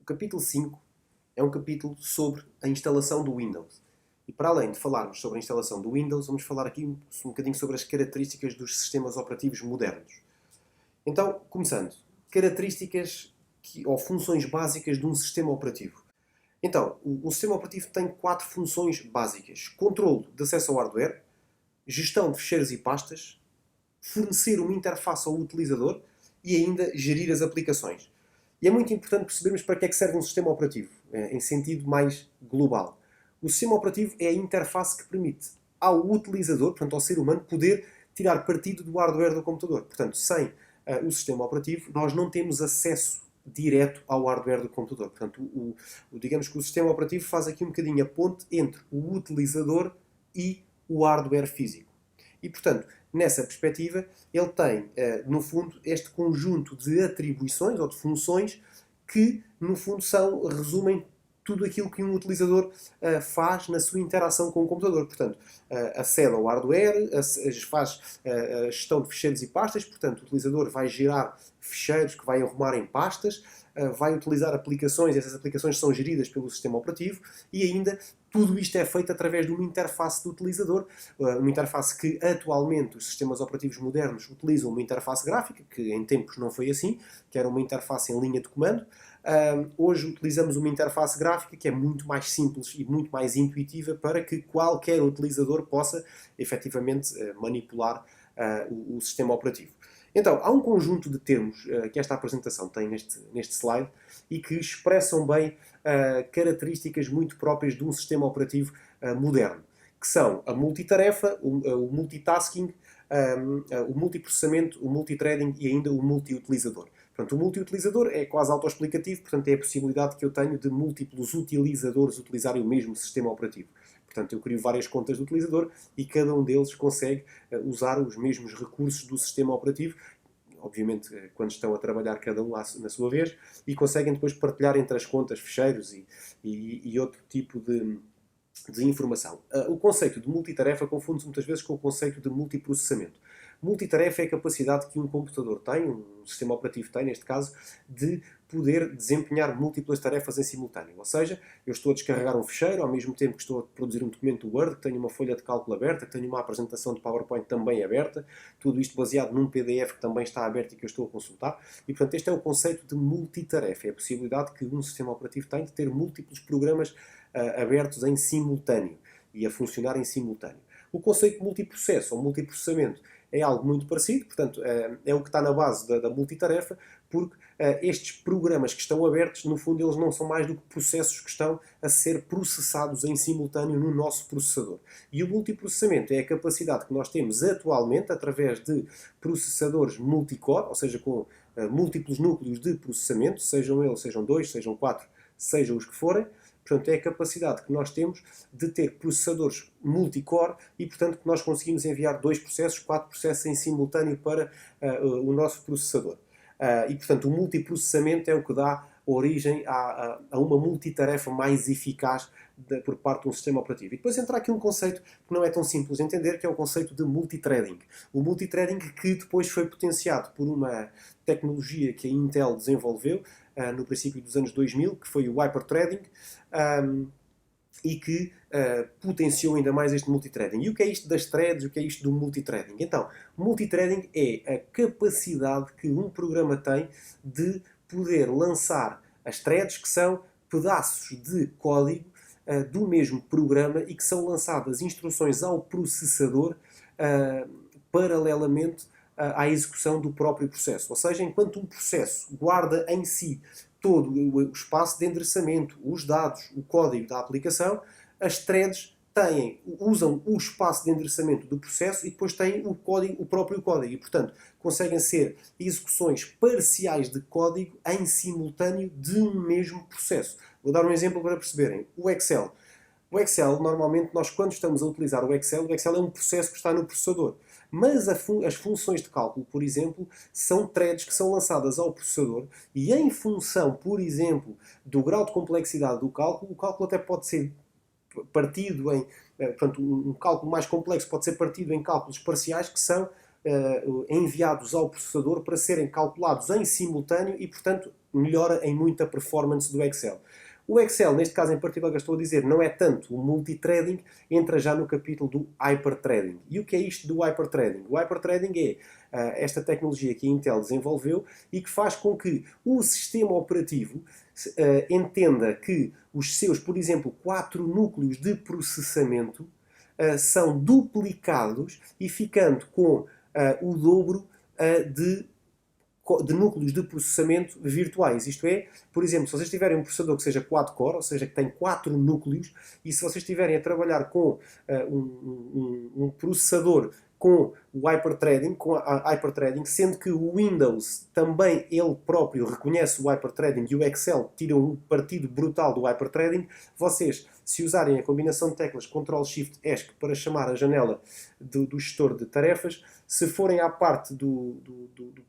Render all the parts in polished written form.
O capítulo 5 é um capítulo sobre a instalação do Windows. E para além de falarmos sobre a instalação do Windows, vamos falar aqui um bocadinho sobre as características dos sistemas operativos modernos. Então, começando. Características ou funções básicas de um sistema operativo. Então, o sistema operativo tem 4 funções básicas. Controle de acesso ao hardware, gestão de ficheiros e pastas, fornecer uma interface ao utilizador e ainda gerir as aplicações. E é muito importante percebermos para que é que serve um sistema operativo, em sentido mais global. O sistema operativo é a interface que permite ao utilizador, portanto ao ser humano, poder tirar partido do hardware do computador. Portanto, sem o sistema operativo, nós não temos acesso direto ao hardware do computador. Portanto, digamos que o sistema operativo faz aqui um bocadinho a ponte entre o utilizador e o hardware físico. E, portanto, nessa perspectiva, ele tem, no fundo, este conjunto de atribuições ou de funções que, no fundo, resumem tudo aquilo que um utilizador faz na sua interação com o computador. Portanto, acede ao hardware, faz a gestão de ficheiros e pastas, portanto, o utilizador vai gerar ficheiros que vai arrumar em pastas, vai utilizar aplicações, essas aplicações são geridas pelo sistema operativo e ainda tudo isto é feito através de uma interface do utilizador, uma interface que atualmente os sistemas operativos modernos utilizam uma interface gráfica, que em tempos não foi assim, que era uma interface em linha de comando. Hoje utilizamos uma interface gráfica que é muito mais simples e muito mais intuitiva para que qualquer utilizador possa efetivamente manipular o sistema operativo. Então, há um conjunto de termos que esta apresentação tem neste slide e que expressam bem características muito próprias de um sistema operativo moderno, que são a multitarefa, o multitasking, o multiprocessamento, o multithreading e ainda o multiutilizador. Portanto, o multiutilizador é quase autoexplicativo, portanto é a possibilidade que eu tenho de múltiplos utilizadores utilizarem o mesmo sistema operativo. Portanto, eu crio várias contas do utilizador e cada um deles consegue usar os mesmos recursos do sistema operativo, obviamente quando estão a trabalhar cada um na sua vez, e conseguem depois partilhar entre as contas ficheiros e outro tipo de informação. O conceito de multitarefa confunde-se muitas vezes com o conceito de multiprocessamento. Multitarefa é a capacidade que um computador tem, um sistema operativo tem, neste caso, de poder desempenhar múltiplas tarefas em simultâneo. Ou seja, eu estou a descarregar um ficheiro, ao mesmo tempo que estou a produzir um documento Word, que tenho uma folha de cálculo aberta, que tenho uma apresentação de PowerPoint também aberta, tudo isto baseado num PDF que também está aberto e que eu estou a consultar. E, portanto, este é o conceito de multitarefa. É a possibilidade que um sistema operativo tem de ter múltiplos programas abertos em simultâneo e a funcionar em simultâneo. O conceito de multiprocesso ou multiprocessamento é algo muito parecido, portanto, é o que está na base da multitarefa, porque estes programas que estão abertos, no fundo, eles não são mais do que processos que estão a ser processados em simultâneo no nosso processador. E o multiprocessamento é a capacidade que nós temos atualmente, através de processadores multicore, ou seja, com múltiplos núcleos de processamento, sejam eles, sejam 2, sejam 4, sejam os que forem. Portanto, é a capacidade que nós temos de ter processadores multicore e, portanto, que nós conseguimos enviar 2 processos, 4 processos em simultâneo para o nosso processador. E, portanto, o multiprocessamento é o que dá origem a uma multitarefa mais eficaz por parte de um sistema operativo. E depois entra aqui um conceito que não é tão simples de entender, que é o conceito de multithreading. O multithreading que depois foi potenciado por uma tecnologia que a Intel desenvolveu no princípio dos anos 2000, que foi o hyperthreading, e que potenciou ainda mais este multithreading. E o que é isto das threads? O que é isto do multithreading? Então, multithreading é a capacidade que um programa tem de poder lançar as threads, que são pedaços de código do mesmo programa e que são lançadas instruções ao processador paralelamente à execução do próprio processo. Ou seja, enquanto um processo guarda em si todo o espaço de endereçamento, os dados, o código da aplicação, as threads usam o espaço de endereçamento do processo e depois têm o próprio código. E, portanto, conseguem ser execuções parciais de código em simultâneo de um mesmo processo. Vou dar um exemplo para perceberem. O Excel. O Excel, normalmente, nós quando estamos a utilizar o Excel é um processo que está no processador. Mas as funções de cálculo, por exemplo, são threads que são lançadas ao processador e em função, por exemplo, do grau de complexidade do cálculo, o cálculo até pode ser partido em... Portanto, um cálculo mais complexo pode ser partido em cálculos parciais que são enviados ao processador para serem calculados em simultâneo e, portanto, melhora em muito a performance do Excel. O Excel, neste caso em particular que eu estou a dizer, não é tanto o multithreading, entra já no capítulo do hyperthreading. E o que é isto do hyperthreading? O hyperthreading é esta tecnologia que a Intel desenvolveu e que faz com que o sistema operativo entenda que os seus, por exemplo, 4 núcleos de processamento são duplicados e ficando com o dobro de núcleos de processamento virtuais. Isto é, por exemplo, se vocês tiverem um processador que seja quad-core, ou seja, que tem 4 núcleos, e se vocês estiverem a trabalhar com um processador com o hyperthreading, sendo que o Windows também ele próprio reconhece o hyperthreading e o Excel tira um partido brutal do hyperthreading, vocês, se usarem a combinação de teclas Ctrl-Shift-ESC para chamar a janela do gestor de tarefas, se forem à parte do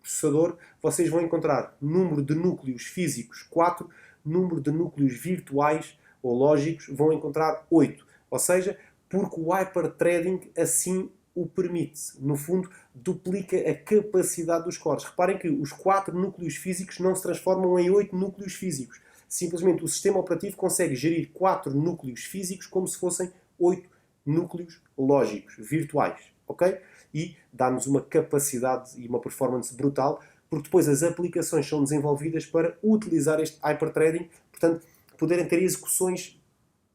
processador, vocês vão encontrar número de núcleos físicos 4, número de núcleos virtuais ou lógicos vão encontrar 8. Ou seja, porque o hyperthreading assim o permite. No fundo, duplica a capacidade dos cores. Reparem que os 4 núcleos físicos não se transformam em 8 núcleos físicos. Simplesmente o sistema operativo consegue gerir 4 núcleos físicos como se fossem 8 núcleos lógicos, virtuais. Ok? E dá-nos uma capacidade e uma performance brutal, porque depois as aplicações são desenvolvidas para utilizar este hyperthreading, portanto, poderem ter execuções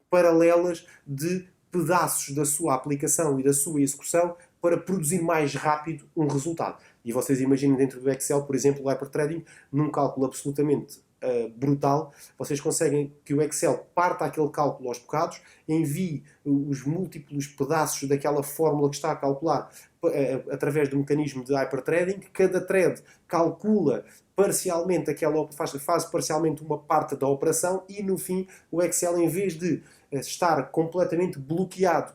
paralelas de pedaços da sua aplicação e da sua execução para produzir mais rápido um resultado. E vocês imaginem dentro do Excel, por exemplo, o hyperthreading, num cálculo absolutamente brutal, vocês conseguem que o Excel parta aquele cálculo aos bocados, envie os múltiplos pedaços daquela fórmula que está a calcular através do mecanismo de hyperthreading. Cada thread calcula parcialmente faz parcialmente uma parte da operação e no fim o Excel, em vez de estar completamente bloqueado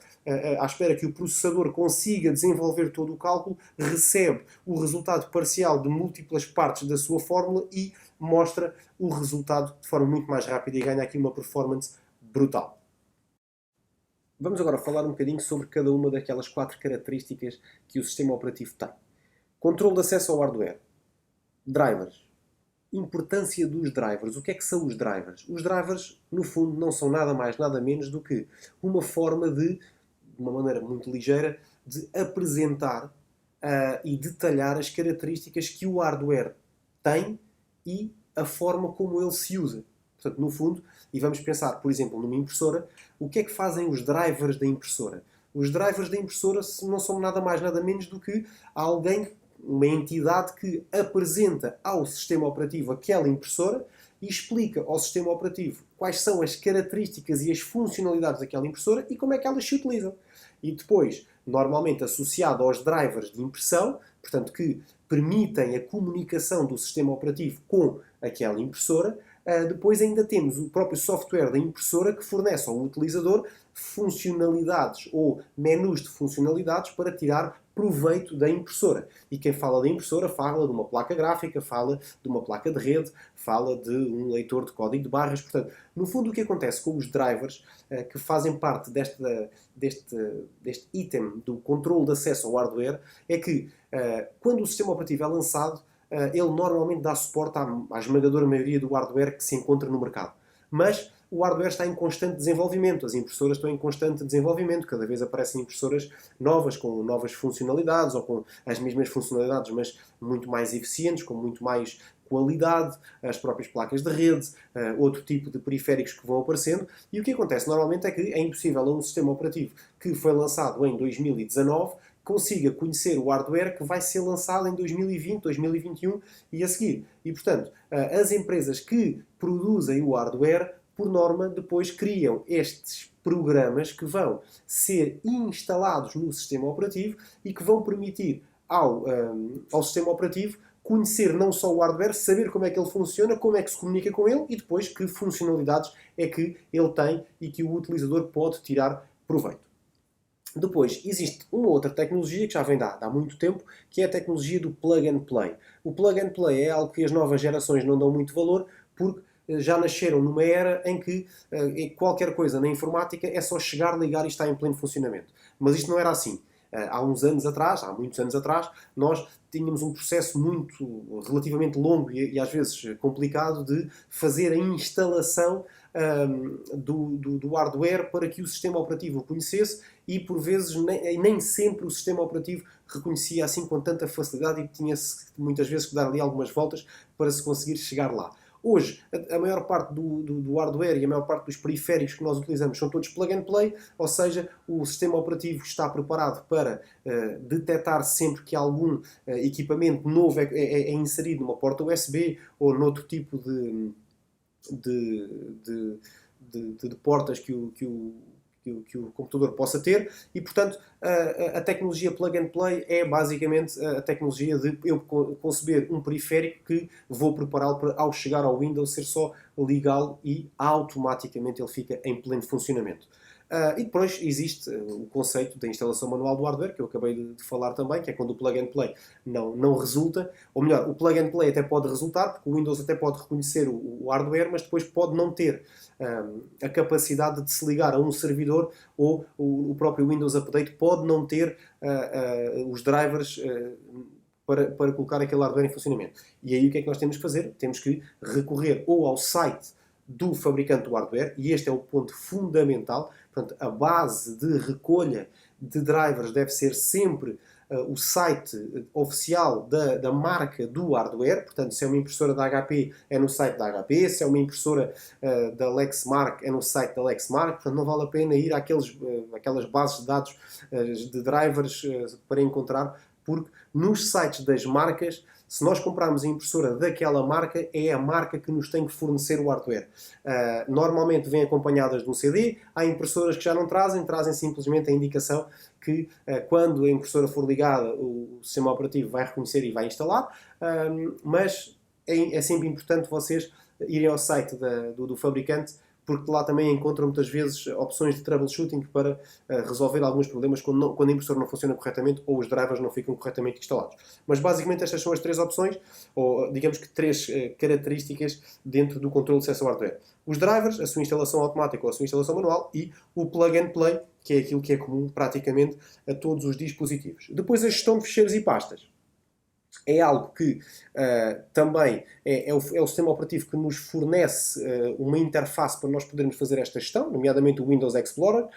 à espera que o processador consiga desenvolver todo o cálculo, recebe o resultado parcial de múltiplas partes da sua fórmula e mostra o resultado de forma muito mais rápida e ganha aqui uma performance brutal. Vamos agora falar um bocadinho sobre cada uma daquelas 4 características que o sistema operativo tem. Controle de acesso ao hardware. Drivers. Importância dos drivers. O que é que são os drivers? Os drivers, no fundo, não são nada mais, nada menos do que uma forma de uma maneira muito ligeira, de apresentar e detalhar as características que o hardware tem e a forma como ele se usa. Portanto, no fundo, e vamos pensar, por exemplo, numa impressora, o que é que fazem os drivers da impressora? Os drivers da impressora não são nada mais, nada menos do que alguém, uma entidade que apresenta ao sistema operativo aquela impressora e explica ao sistema operativo quais são as características e as funcionalidades daquela impressora e como é que elas se utilizam. E depois, normalmente associado aos drivers de impressão, portanto que permitem a comunicação do sistema operativo com aquela impressora, depois ainda temos o próprio software da impressora que fornece ao utilizador funcionalidades ou menus de funcionalidades para tirar proveito da impressora. E quem fala da impressora fala de uma placa gráfica, fala de uma placa de rede, fala de um leitor de código de barras. Portanto, no fundo o que acontece com os drivers que fazem parte deste item do controle de acesso ao hardware é que quando o sistema operativo é lançado, ele normalmente dá suporte à esmagadora maioria do hardware que se encontra no mercado. Mas o hardware está em constante desenvolvimento, as impressoras estão em constante desenvolvimento, cada vez aparecem impressoras novas, com novas funcionalidades, ou com as mesmas funcionalidades, mas muito mais eficientes, com muito mais qualidade, as próprias placas de rede, outro tipo de periféricos que vão aparecendo. E o que acontece normalmente é que é impossível a um sistema operativo que foi lançado em 2019 consiga conhecer o hardware que vai ser lançado em 2020, 2021 e a seguir. E, portanto, as empresas que produzem o hardware, por norma, depois criam estes programas que vão ser instalados no sistema operativo e que vão permitir ao sistema operativo conhecer não só o hardware, saber como é que ele funciona, como é que se comunica com ele e depois que funcionalidades é que ele tem e que o utilizador pode tirar proveito. Depois, existe uma outra tecnologia que já vem há muito tempo, que é a tecnologia do plug and play. O plug and play é algo que as novas gerações não dão muito valor, porque já nasceram numa era em que qualquer coisa na informática é só chegar, ligar e está em pleno funcionamento. Mas isto não era assim. Há uns anos atrás, há muitos anos atrás, nós tínhamos um processo relativamente longo e às vezes complicado de fazer a instalação do hardware para que o sistema operativo o conhecesse e por vezes nem sempre o sistema operativo reconhecia assim com tanta facilidade e tinha-se muitas vezes que dar ali algumas voltas para se conseguir chegar lá. Hoje, a maior parte do hardware e a maior parte dos periféricos que nós utilizamos são todos plug and play, ou seja, o sistema operativo está preparado para detectar sempre que algum equipamento novo é inserido numa porta USB ou noutro tipo de portas que o computador possa ter e, portanto, a tecnologia plug and play é basicamente a tecnologia de eu conceber um periférico que vou prepará-lo para, ao chegar ao Windows, ser só ligá-lo e automaticamente ele fica em pleno funcionamento. E depois existe o conceito da instalação manual do hardware, que eu acabei de falar também, que é quando o plug and play não resulta, ou melhor, o plug and play até pode resultar, porque o Windows até pode reconhecer o hardware, mas depois pode não ter a capacidade de se ligar a um servidor ou o próprio Windows Update pode não ter os drivers para colocar aquele hardware em funcionamento. E aí o que é que nós temos que fazer? Temos que recorrer ou ao site do fabricante do hardware, e este é o ponto fundamental. Portanto, a base de recolha de drivers deve ser sempre o site oficial da marca do hardware. Portanto, se é uma impressora da HP, é no site da HP. Se é uma impressora da Lexmark, é no site da Lexmark. Portanto, não vale a pena ir àquelas bases de dados de drivers para encontrar, porque nos sites das marcas, se nós comprarmos a impressora daquela marca, é a marca que nos tem que fornecer o hardware. Normalmente vêm acompanhadas de um CD, há impressoras que já não trazem simplesmente a indicação que quando a impressora for ligada o sistema operativo vai reconhecer e vai instalar, mas é sempre importante vocês irem ao site do fabricante, porque lá também encontram muitas vezes opções de troubleshooting para resolver alguns problemas quando a impressora não funciona corretamente ou os drivers não ficam corretamente instalados. Mas basicamente estas são as três opções, ou digamos que três características dentro do controle de acesso ao hardware. Os drivers, a sua instalação automática ou a sua instalação manual, e o plug and play, que é aquilo que é comum praticamente a todos os dispositivos. Depois a gestão de ficheiros e pastas. É algo que também é o sistema operativo que nos fornece uma interface para nós podermos fazer esta gestão, nomeadamente o Windows Explorer,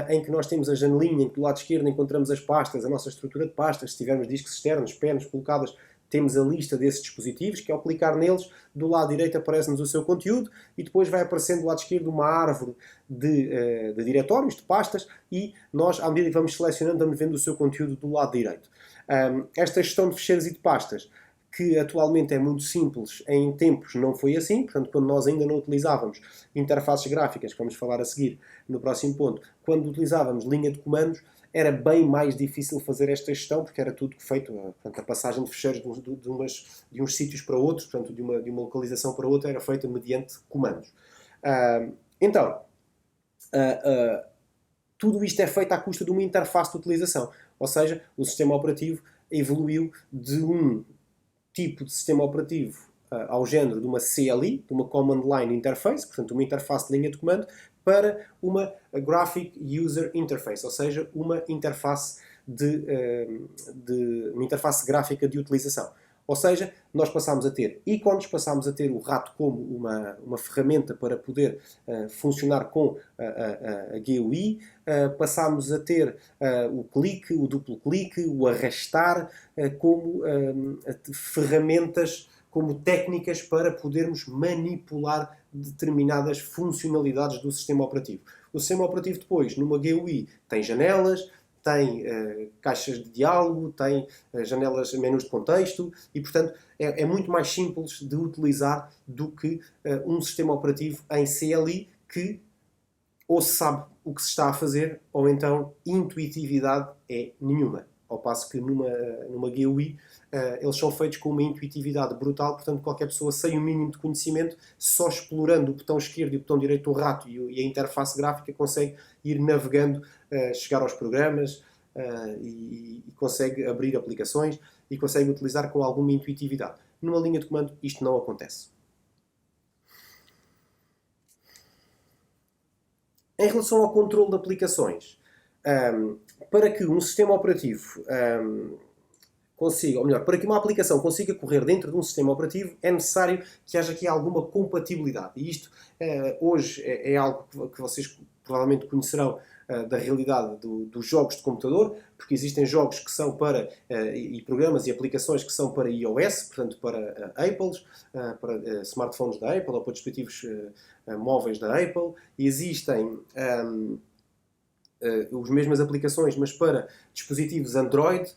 em que nós temos a janelinha em que do lado esquerdo encontramos as pastas, a nossa estrutura de pastas, se tivermos discos externos, penas colocadas, temos a lista desses dispositivos, que ao clicar neles, do lado direito aparece-nos o seu conteúdo e depois vai aparecendo do lado esquerdo uma árvore de diretórios, de pastas, e nós, à medida que vamos selecionando, vamos vendo o seu conteúdo do lado direito. Esta gestão de ficheiros e de pastas, que atualmente é muito simples, em tempos não foi assim. Portanto, quando nós ainda não utilizávamos interfaces gráficas, que vamos falar a seguir no próximo ponto, quando utilizávamos linha de comandos, era bem mais difícil fazer esta gestão, porque era tudo feito, portanto, a passagem de ficheiros de uns sítios para outros, portanto, de uma localização para outra, era feita mediante comandos. Tudo isto é feito à custa de uma interface de utilização, ou seja, o sistema operativo evoluiu de um tipo de sistema operativo ao género de uma CLI, de uma Command Line Interface, portanto uma interface de linha de comando, para uma Graphic User Interface, ou seja, uma interface uma interface gráfica de utilização. Ou seja, nós passámos a ter ícones, passámos a ter o rato como uma ferramenta para poder funcionar com a GUI, passámos a ter o clique, o duplo clique, o arrastar como ferramentas, como técnicas para podermos manipular determinadas funcionalidades do sistema operativo. O sistema operativo depois, numa GUI, tem janelas, tem caixas de diálogo, tem janelas, menus de contexto e, portanto, é muito mais simples de utilizar do que um sistema operativo em CLI que ou se sabe o que se está a fazer ou então intuitividade é nenhuma. Ao passo que numa GUI eles são feitos com uma intuitividade brutal, portanto qualquer pessoa sem o mínimo de conhecimento, só explorando o botão esquerdo e o botão direito do rato e a interface gráfica, consegue ir navegando, chegar aos programas e consegue abrir aplicações e consegue utilizar com alguma intuitividade. Numa linha de comando isto não acontece. Em relação ao controle de aplicações, para que um sistema operativo consiga, ou melhor, para que uma aplicação consiga correr dentro de um sistema operativo, é necessário que haja aqui alguma compatibilidade. E isto hoje é algo que vocês provavelmente conhecerão da realidade dos jogos de computador, porque existem jogos que são para, e programas e aplicações que são para iOS, portanto para Apples, para smartphones da Apple ou para dispositivos móveis da Apple, e existem as mesmas aplicações, mas para dispositivos Android.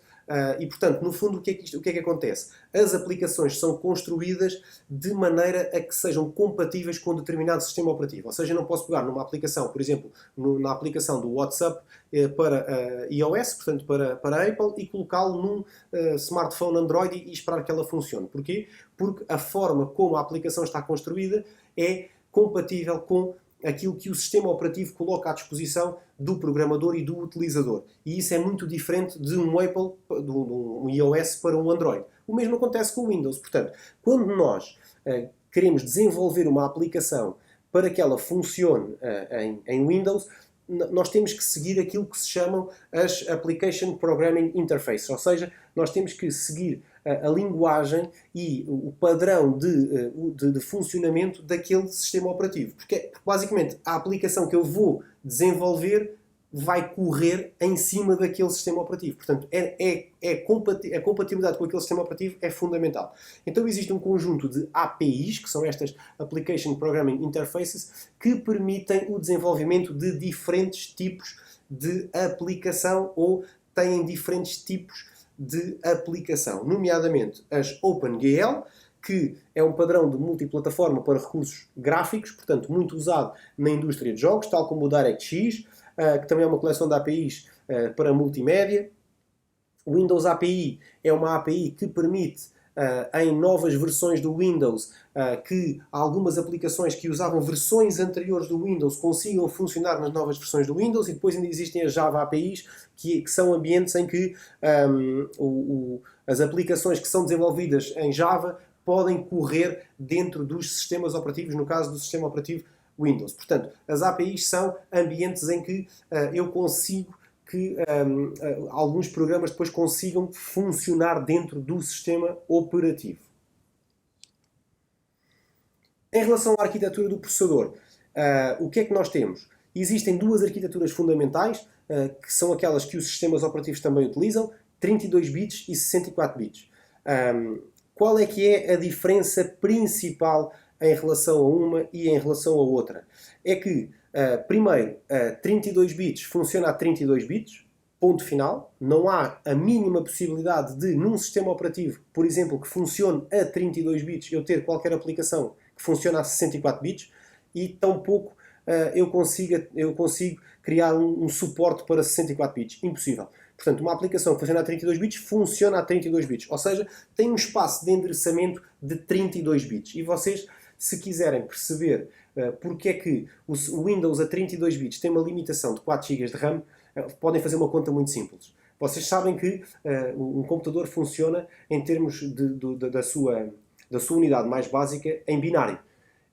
E, portanto, no fundo, o que é que acontece? As aplicações são construídas de maneira a que sejam compatíveis com um determinado sistema operativo. Ou seja, eu não posso pegar numa aplicação, por exemplo, na aplicação do WhatsApp para iOS, portanto para a Apple, e colocá-lo num smartphone Android e esperar que ela funcione. Porquê? Porque a forma como a aplicação está construída é compatível com aquilo que o sistema operativo coloca à disposição do programador e do utilizador. E isso é muito diferente de um Apple, de um iOS para um Android. O mesmo acontece com o Windows. Portanto, quando nós queremos desenvolver uma aplicação para que ela funcione em Windows, nós temos que seguir aquilo que se chamam as Application Programming Interfaces, ou seja, nós temos que seguir a linguagem e o padrão de funcionamento daquele sistema operativo. Porque basicamente a aplicação que eu vou desenvolver vai correr em cima daquele sistema operativo. Portanto, a compatibilidade com aquele sistema operativo é fundamental. Então existe um conjunto de APIs, que são estas Application Programming Interfaces, que permitem o desenvolvimento de diferentes tipos de aplicação ou têm diferentes tipos de aplicação, nomeadamente as OpenGL, que é um padrão de multiplataforma para recursos gráficos, portanto muito usado na indústria de jogos, tal como o DirectX, que também é uma coleção de APIs para multimédia. O Windows API é uma API que permite, em novas versões do Windows, que algumas aplicações que usavam versões anteriores do Windows consigam funcionar nas novas versões do Windows, e depois ainda existem as Java APIs, que são ambientes em que as aplicações que são desenvolvidas em Java podem correr dentro dos sistemas operativos, no caso do sistema operativo Windows. Portanto, as APIs são ambientes em que eu consigo que alguns programas depois consigam funcionar dentro do sistema operativo. Em relação à arquitetura do processador, o que é que nós temos? Existem duas arquiteturas fundamentais, que são aquelas que os sistemas operativos também utilizam, 32 bits e 64 bits. Qual é que é a diferença principal em relação a uma e em relação a outra? É que, primeiro, 32 bits funciona a 32 bits, ponto final. Não há a mínima possibilidade de, num sistema operativo, por exemplo, que funcione a 32 bits, eu ter qualquer aplicação que funcione a 64 bits, e tampouco eu consigo criar um suporte para 64 bits. Impossível. Portanto, uma aplicação que funciona a 32 bits, funciona a 32 bits. Ou seja, tem um espaço de endereçamento de 32 bits. E vocês, se quiserem perceber porque é que o Windows a 32 bits tem uma limitação de 4 GB de RAM, podem fazer uma conta muito simples. Vocês sabem que um computador funciona em termos da sua unidade mais básica em binário.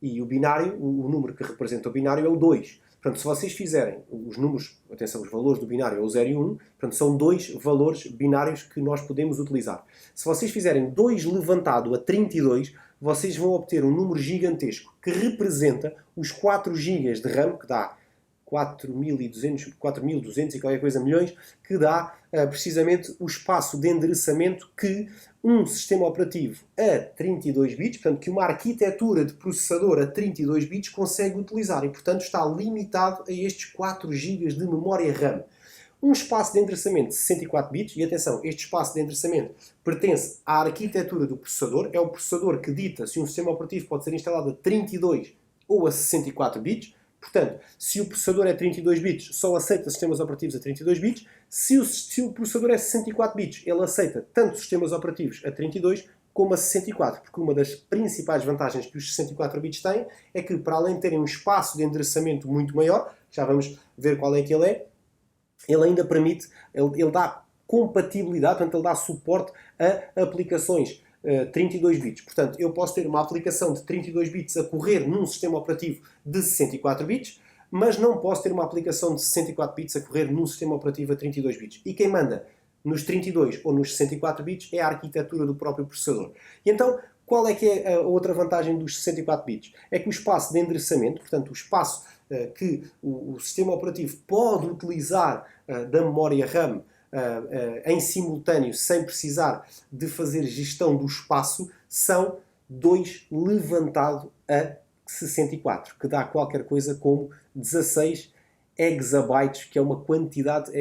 E o binário, o número que representa o binário é o 2. Portanto, se vocês fizerem os números, atenção, os valores do binário é o 0 e 1, portanto, são dois valores binários que nós podemos utilizar. Se vocês fizerem 2 levantado a 32, vocês vão obter um número gigantesco que representa os 4 GB de RAM, que dá 4.200 e qualquer coisa milhões, que dá precisamente o espaço de endereçamento que um sistema operativo a 32 bits, portanto que uma arquitetura de processador a 32 bits consegue utilizar, e portanto está limitado a estes 4 GB de memória RAM. Um espaço de endereçamento de 64 bits, e atenção, este espaço de endereçamento pertence à arquitetura do processador, é o processador que dita se um sistema operativo pode ser instalado a 32 ou a 64 bits. Portanto, se o processador é 32 bits, só aceita sistemas operativos a 32 bits. Se o processador é 64 bits, ele aceita tanto sistemas operativos a 32 como a 64. Porque uma das principais vantagens que os 64 bits têm é que, para além de terem um espaço de endereçamento muito maior, já vamos ver qual é que ele é, ele ainda permite, ele dá compatibilidade, portanto, ele dá suporte a aplicações 32 bits. Portanto, eu posso ter uma aplicação de 32 bits a correr num sistema operativo de 64 bits, mas não posso ter uma aplicação de 64 bits a correr num sistema operativo a 32 bits. E quem manda nos 32 ou nos 64 bits é a arquitetura do próprio processador. E então, qual é que é a outra vantagem dos 64 bits? É que o espaço de endereçamento, portanto, o espaço que o sistema operativo pode utilizar da memória RAM em simultâneo, sem precisar de fazer gestão do espaço, são 2 levantado a 64, que dá qualquer coisa como 16 exabytes, que é uma quantidade,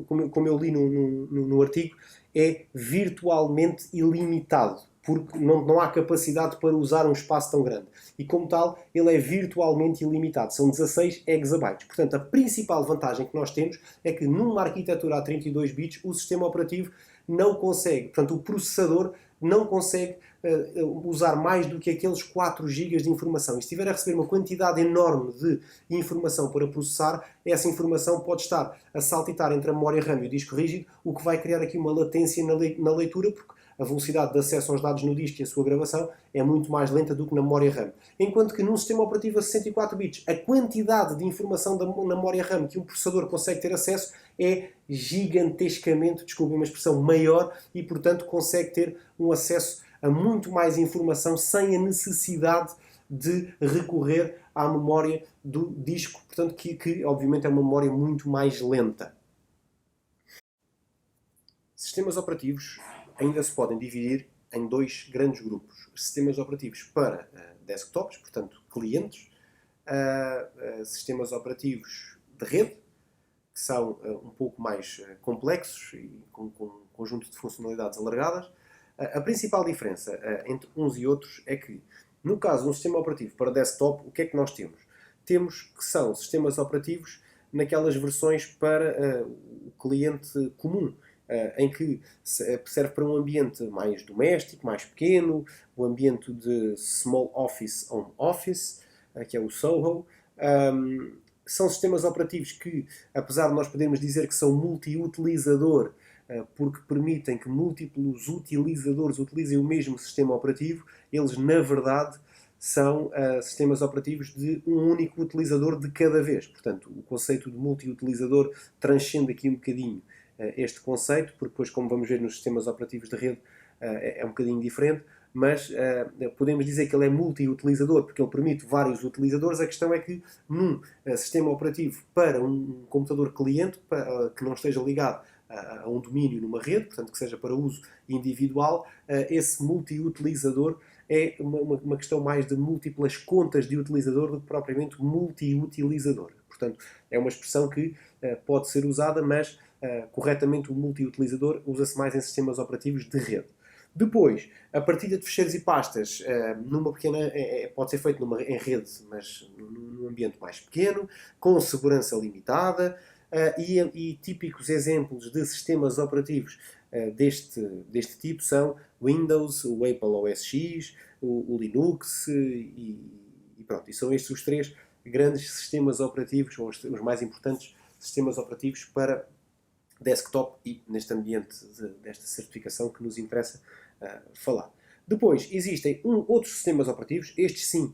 como eu li no artigo, é virtualmente ilimitado, porque não há capacidade para usar um espaço tão grande. E como tal, ele é virtualmente ilimitado. São 16 exabytes. Portanto, a principal vantagem que nós temos é que numa arquitetura a 32 bits, o sistema operativo não consegue, portanto, o processador não consegue usar mais do que aqueles 4 GB de informação. E se estiver a receber uma quantidade enorme de informação para processar, essa informação pode estar a saltitar entre a memória RAM e o disco rígido, o que vai criar aqui uma latência na leitura, porque a velocidade de acesso aos dados no disco e a sua gravação é muito mais lenta do que na memória RAM. Enquanto que num sistema operativo a 64 bits, a quantidade de informação na memória RAM que um processador consegue ter acesso é gigantescamente, desculpem uma expressão, maior e, portanto, consegue ter um acesso a muito mais informação sem a necessidade de recorrer à memória do disco, portanto, que obviamente é uma memória muito mais lenta. Sistemas operativos ainda se podem dividir em 2 grandes grupos. Sistemas operativos para desktops, portanto, clientes, sistemas operativos de rede, que são um pouco mais complexos e com um conjunto de funcionalidades alargadas. A principal diferença entre uns e outros é que, no caso de um sistema operativo para desktop, o que é que nós temos? Temos que são sistemas operativos naquelas versões para o cliente comum, em que serve para um ambiente mais doméstico, mais pequeno, o ambiente de Small Office Home Office, que é o SOHO. São sistemas operativos que, apesar de nós podermos dizer que são multi-utilizador, porque permitem que múltiplos utilizadores utilizem o mesmo sistema operativo, eles, na verdade, são sistemas operativos de um único utilizador de cada vez. Portanto, o conceito de multi-utilizador transcende aqui um bocadinho este conceito, porque depois, como vamos ver nos sistemas operativos de rede, é um bocadinho diferente, mas podemos dizer que ele é multi-utilizador, porque ele permite vários utilizadores. A questão é que num sistema operativo para um computador cliente, que não esteja ligado a um domínio numa rede, portanto que seja para uso individual, esse multi-utilizador é uma questão mais de múltiplas contas de utilizador do que propriamente multi-utilizador. Portanto, é uma expressão que pode ser usada, mas corretamente o multi-utilizador usa-se mais em sistemas operativos de rede. Depois, a partilha de ficheiros e pastas numa pequena, pode ser feito em rede, mas num ambiente mais pequeno, com segurança limitada, e típicos exemplos de sistemas operativos deste tipo são Windows, o Apple OS X, o Linux e pronto. E são estes os 3 grandes sistemas operativos, ou os mais importantes sistemas operativos para desktop e neste ambiente desta certificação que nos interessa falar. Depois, existem outros sistemas operativos, estes sim,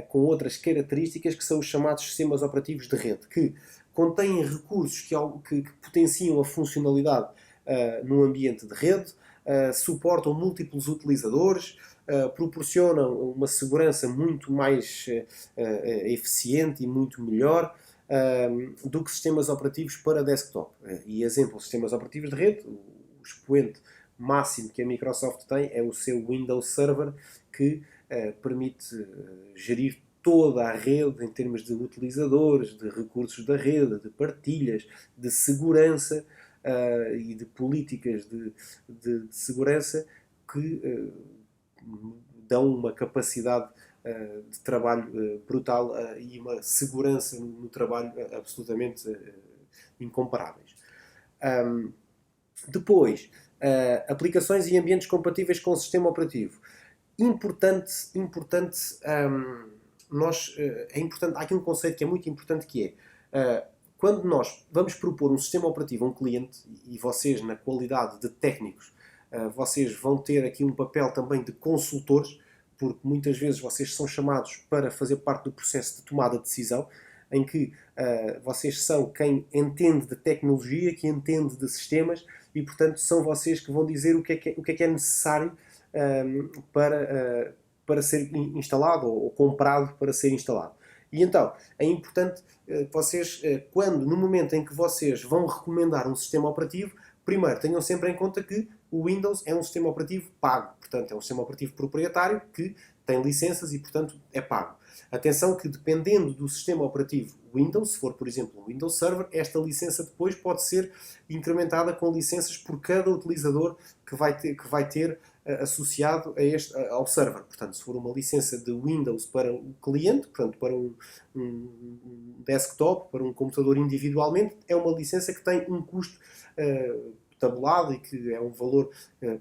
com outras características, que são os chamados sistemas operativos de rede, que contêm recursos que potenciam a funcionalidade num ambiente de rede, suportam múltiplos utilizadores, proporcionam uma segurança muito mais eficiente e muito melhor do que sistemas operativos para desktop. E exemplo, sistemas operativos de rede, o expoente máximo que a Microsoft tem é o seu Windows Server, que permite gerir toda a rede em termos de utilizadores, de recursos da rede, de partilhas, de segurança e de políticas de segurança que dão uma capacidade de trabalho brutal e uma segurança no trabalho absolutamente incomparáveis. Depois, aplicações e ambientes compatíveis com o sistema operativo. Há aqui um conceito que é muito importante, que é quando nós vamos propor um sistema operativo a um cliente, e vocês, na qualidade de técnicos, vocês vão ter aqui um papel também de consultores, porque muitas vezes vocês são chamados para fazer parte do processo de tomada de decisão, em que vocês são quem entende de tecnologia, que entende de sistemas, e portanto são vocês que vão dizer o que é necessário para ser instalado ou comprado para ser instalado. E então, é importante vocês, no momento em que vocês vão recomendar um sistema operativo, primeiro tenham sempre em conta que o Windows é um sistema operativo pago. Portanto, é um sistema operativo proprietário que tem licenças e, portanto, é pago. Atenção que, dependendo do sistema operativo Windows, se for, por exemplo, um Windows Server, esta licença depois pode ser incrementada com licenças por cada utilizador que vai ter associado ao server. Portanto, se for uma licença de Windows para o cliente, portanto, para um desktop, para um computador individualmente, é uma licença que tem um custo tabulado e que é um valor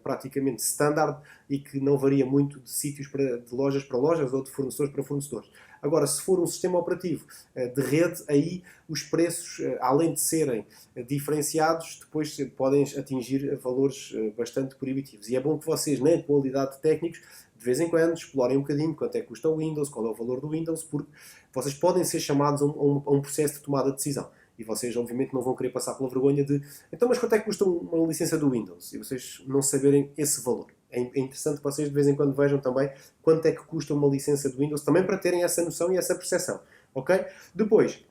praticamente standard e que não varia muito de lojas para lojas ou de fornecedores para fornecedores. Agora, se for um sistema operativo de rede, aí os preços, além de serem diferenciados, depois podem atingir valores bastante proibitivos. E é bom que vocês, na qualidade de técnicos, de vez em quando explorem um bocadinho quanto é que custa o Windows, qual é o valor do Windows, porque vocês podem ser chamados a um processo de tomada de decisão. E vocês, obviamente, não vão querer passar pela vergonha de então, mas quanto é que custa uma licença do Windows? E vocês não saberem esse valor. É interessante que vocês, de vez em quando, vejam também quanto é que custa uma licença do Windows, também para terem essa noção e essa percepção. Ok? Depois,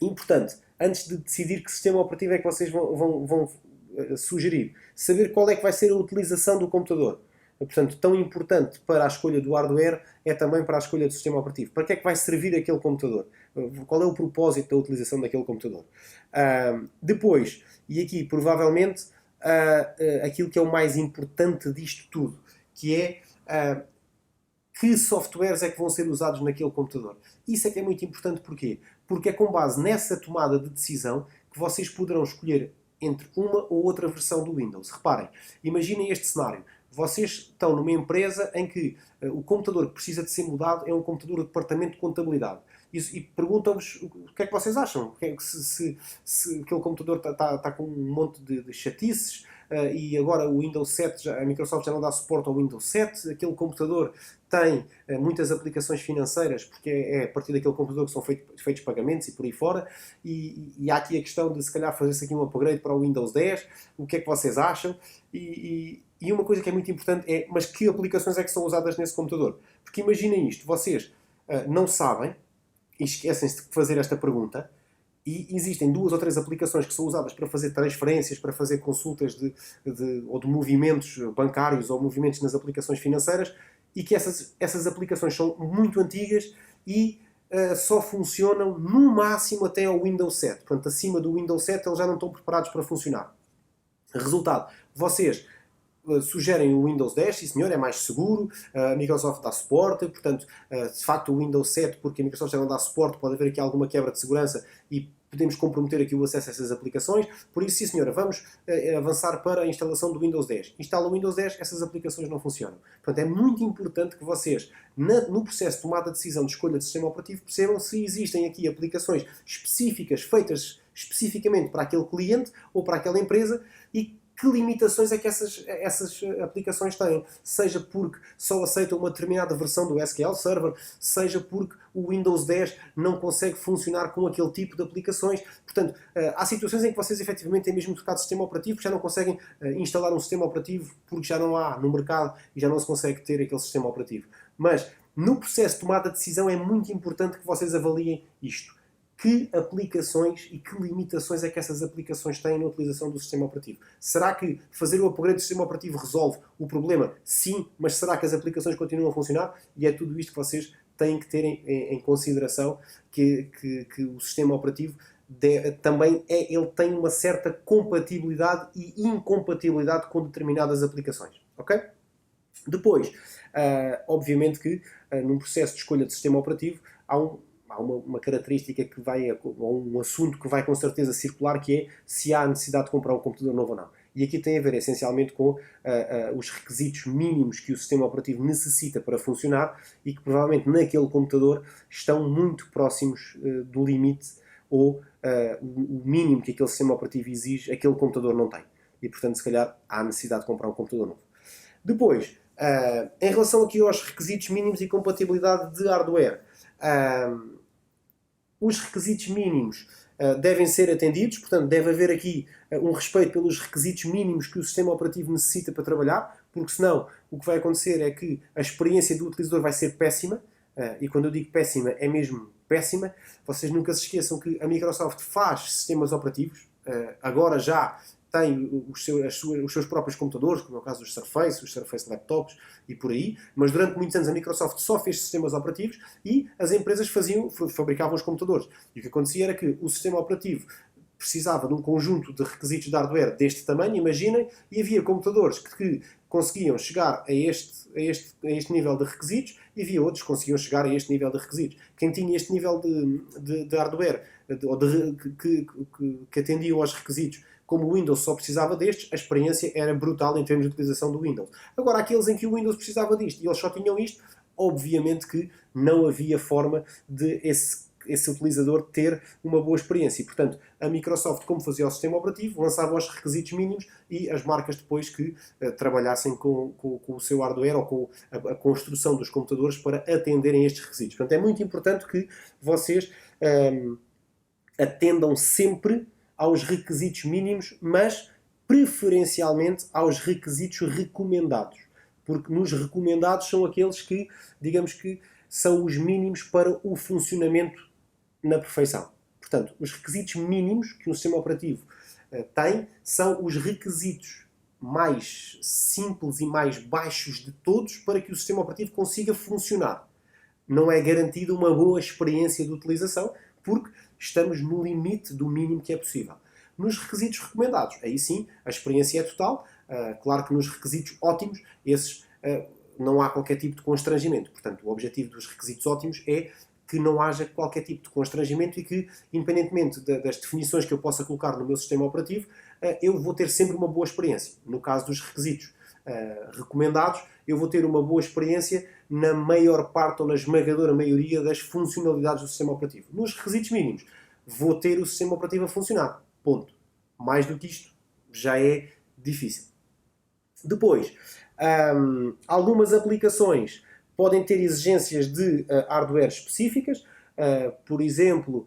importante, antes de decidir que sistema operativo é que vocês vão sugerir, saber qual é que vai ser a utilização do computador. Portanto, tão importante para a escolha do hardware é também para a escolha do sistema operativo. Para que é que vai servir aquele computador? Qual é o propósito da utilização daquele computador? Depois, e aqui provavelmente aquilo que é o mais importante disto tudo, que é que softwares é que vão ser usados naquele computador. Isso é que é muito importante. Porquê? Porque é com base nessa tomada de decisão que vocês poderão escolher entre uma ou outra versão do Windows. Reparem, imaginem este cenário. Vocês estão numa empresa em que o computador que precisa de ser mudado é um computador do departamento de contabilidade. E perguntam-vos o que é que vocês acham. Se aquele computador está com um monte de chatices e agora o Windows 7, a Microsoft já não dá suporte ao Windows 7, aquele computador tem muitas aplicações financeiras, porque é a partir daquele computador que são feitos pagamentos e por aí fora, e há aqui a questão de se calhar fazer-se aqui um upgrade para o Windows 10, o que é que vocês acham? E uma coisa que é muito importante é, mas que aplicações é que são usadas nesse computador? Porque imaginem isto, vocês não sabem, e esquecem-se de fazer esta pergunta, e existem 2 ou 3 aplicações que são usadas para fazer transferências, para fazer consultas ou de movimentos bancários ou movimentos nas aplicações financeiras, e que essas aplicações são muito antigas e só funcionam no máximo até ao Windows 7. Portanto, acima do Windows 7 eles já não estão preparados para funcionar. Resultado, vocês sugerem o Windows 10, sim senhor, é mais seguro, a Microsoft dá suporte, portanto, de facto o Windows 7, porque a Microsoft já não dá suporte, pode haver aqui alguma quebra de segurança e podemos comprometer aqui o acesso a essas aplicações, por isso, sim senhora, vamos avançar para a instalação do Windows 10. Instala o Windows 10, essas aplicações não funcionam. Portanto, é muito importante que vocês, no processo de tomada de decisão de escolha de sistema operativo, percebam se existem aqui aplicações específicas, feitas especificamente para aquele cliente ou para aquela empresa e que limitações é que essas aplicações têm. Seja porque só aceitam uma determinada versão do SQL Server, seja porque o Windows 10 não consegue funcionar com aquele tipo de aplicações. Portanto, há situações em que vocês efetivamente têm mesmo trocado de sistema operativo, que já não conseguem instalar um sistema operativo porque já não há no mercado e já não se consegue ter aquele sistema operativo. Mas, no processo de tomada de decisão, é muito importante que vocês avaliem isto. Que aplicações e que limitações é que essas aplicações têm na utilização do sistema operativo? Será que fazer o upgrade do sistema operativo resolve o problema? Sim, mas será que as aplicações continuam a funcionar? E é tudo isto que vocês têm que ter em consideração, que o sistema operativo também ele tem uma certa compatibilidade e incompatibilidade com determinadas aplicações. Ok? Depois, obviamente que num processo de escolha de sistema operativo há uma característica que ou um assunto que vai com certeza circular, que é se há necessidade de comprar um computador novo ou não. E aqui tem a ver essencialmente com os requisitos mínimos que o sistema operativo necessita para funcionar e que provavelmente naquele computador estão muito próximos do limite ou o mínimo que aquele sistema operativo exige, aquele computador não tem. E portanto, se calhar, há necessidade de comprar um computador novo. Depois, em relação aqui aos requisitos mínimos e compatibilidade de hardware, Os requisitos mínimos devem ser atendidos, portanto, deve haver aqui um respeito pelos requisitos mínimos que o sistema operativo necessita para trabalhar, porque senão o que vai acontecer é que a experiência do utilizador vai ser péssima, e quando eu digo péssima, é mesmo péssima. Vocês nunca se esqueçam que a Microsoft faz sistemas operativos, agora já tem os seus próprios computadores, como é o caso dos Surface Laptops e por aí, mas durante muitos anos a Microsoft só fez sistemas operativos e as empresas fabricavam os computadores. E o que acontecia era que o sistema operativo precisava de um conjunto de requisitos de hardware deste tamanho, imaginem, e havia computadores que conseguiam chegar a este nível de requisitos e havia outros que conseguiam chegar a este nível de requisitos. Quem tinha este nível de hardware que atendiam aos requisitos, como o Windows só precisava destes, a experiência era brutal em termos de utilização do Windows. Agora, aqueles em que o Windows precisava disto e eles só tinham isto, obviamente que não havia forma de esse utilizador ter uma boa experiência. E, portanto, a Microsoft, como fazia o sistema operativo, lançava os requisitos mínimos e as marcas depois que trabalhassem com o seu hardware ou com a construção dos computadores para atenderem estes requisitos. Portanto, é muito importante que vocês atendam sempre aos requisitos mínimos, mas preferencialmente aos requisitos recomendados. Porque nos recomendados são aqueles que, digamos que, são os mínimos para o funcionamento na perfeição. Portanto, os requisitos mínimos que um sistema operativo tem são os requisitos mais simples e mais baixos de todos para que o sistema operativo consiga funcionar. Não é garantida uma boa experiência de utilização, porque estamos no limite do mínimo que é possível. Nos requisitos recomendados, aí sim, a experiência é total. Claro que nos requisitos ótimos, esses não há qualquer tipo de constrangimento. Portanto, o objetivo dos requisitos ótimos é que não haja qualquer tipo de constrangimento e que, independentemente das definições que eu possa colocar no meu sistema operativo, eu vou ter sempre uma boa experiência. No caso dos requisitos recomendados, eu vou ter uma boa experiência na maior parte ou na esmagadora maioria das funcionalidades do sistema operativo. Nos requisitos mínimos, vou ter o sistema operativo a funcionar. Ponto. Mais do que isto, já é difícil. Depois, algumas aplicações podem ter exigências de hardware específicas. Por exemplo,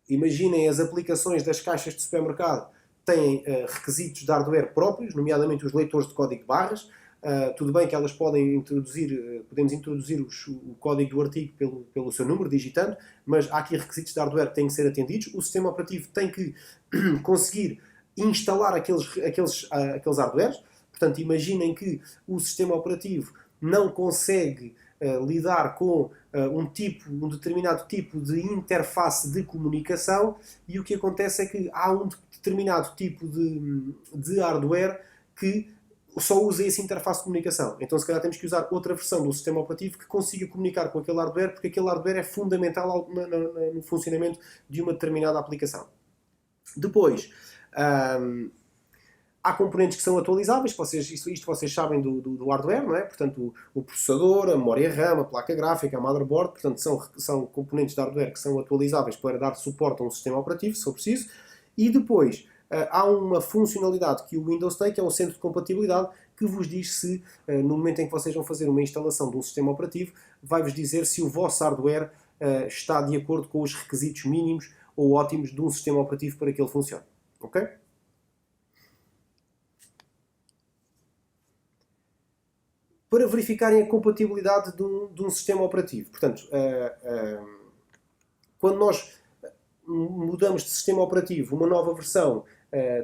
imaginem as aplicações das caixas de supermercado têm requisitos de hardware próprios, nomeadamente os leitores de código de barras. Tudo bem que elas podemos introduzir o código do artigo pelo seu número, digitando, mas há aqui requisitos de hardware que têm que ser atendidos. O sistema operativo tem que conseguir instalar aqueles hardwares. Portanto, imaginem que o sistema operativo não consegue lidar com um determinado tipo de interface de comunicação e o que acontece é que há um determinado tipo de hardware que só usa essa interface de comunicação. Então, se calhar, temos que usar outra versão do sistema operativo que consiga comunicar com aquele hardware, porque aquele hardware é fundamental no funcionamento de uma determinada aplicação. Depois, há componentes que são atualizáveis, isto vocês sabem do hardware, não é? Portanto, o processador, a memória RAM, a placa gráfica, a motherboard, portanto, são componentes de hardware que são atualizáveis para dar suporte a um sistema operativo, se for preciso. E depois, há uma funcionalidade que o Windows tem, que é um centro de compatibilidade, que vos diz se, no momento em que vocês vão fazer uma instalação de um sistema operativo, vai-vos dizer se o vosso hardware está de acordo com os requisitos mínimos ou ótimos de um sistema operativo para que ele funcione. Ok? Para verificarem a compatibilidade de um sistema operativo. Portanto, quando nós mudamos de sistema operativo, uma nova versão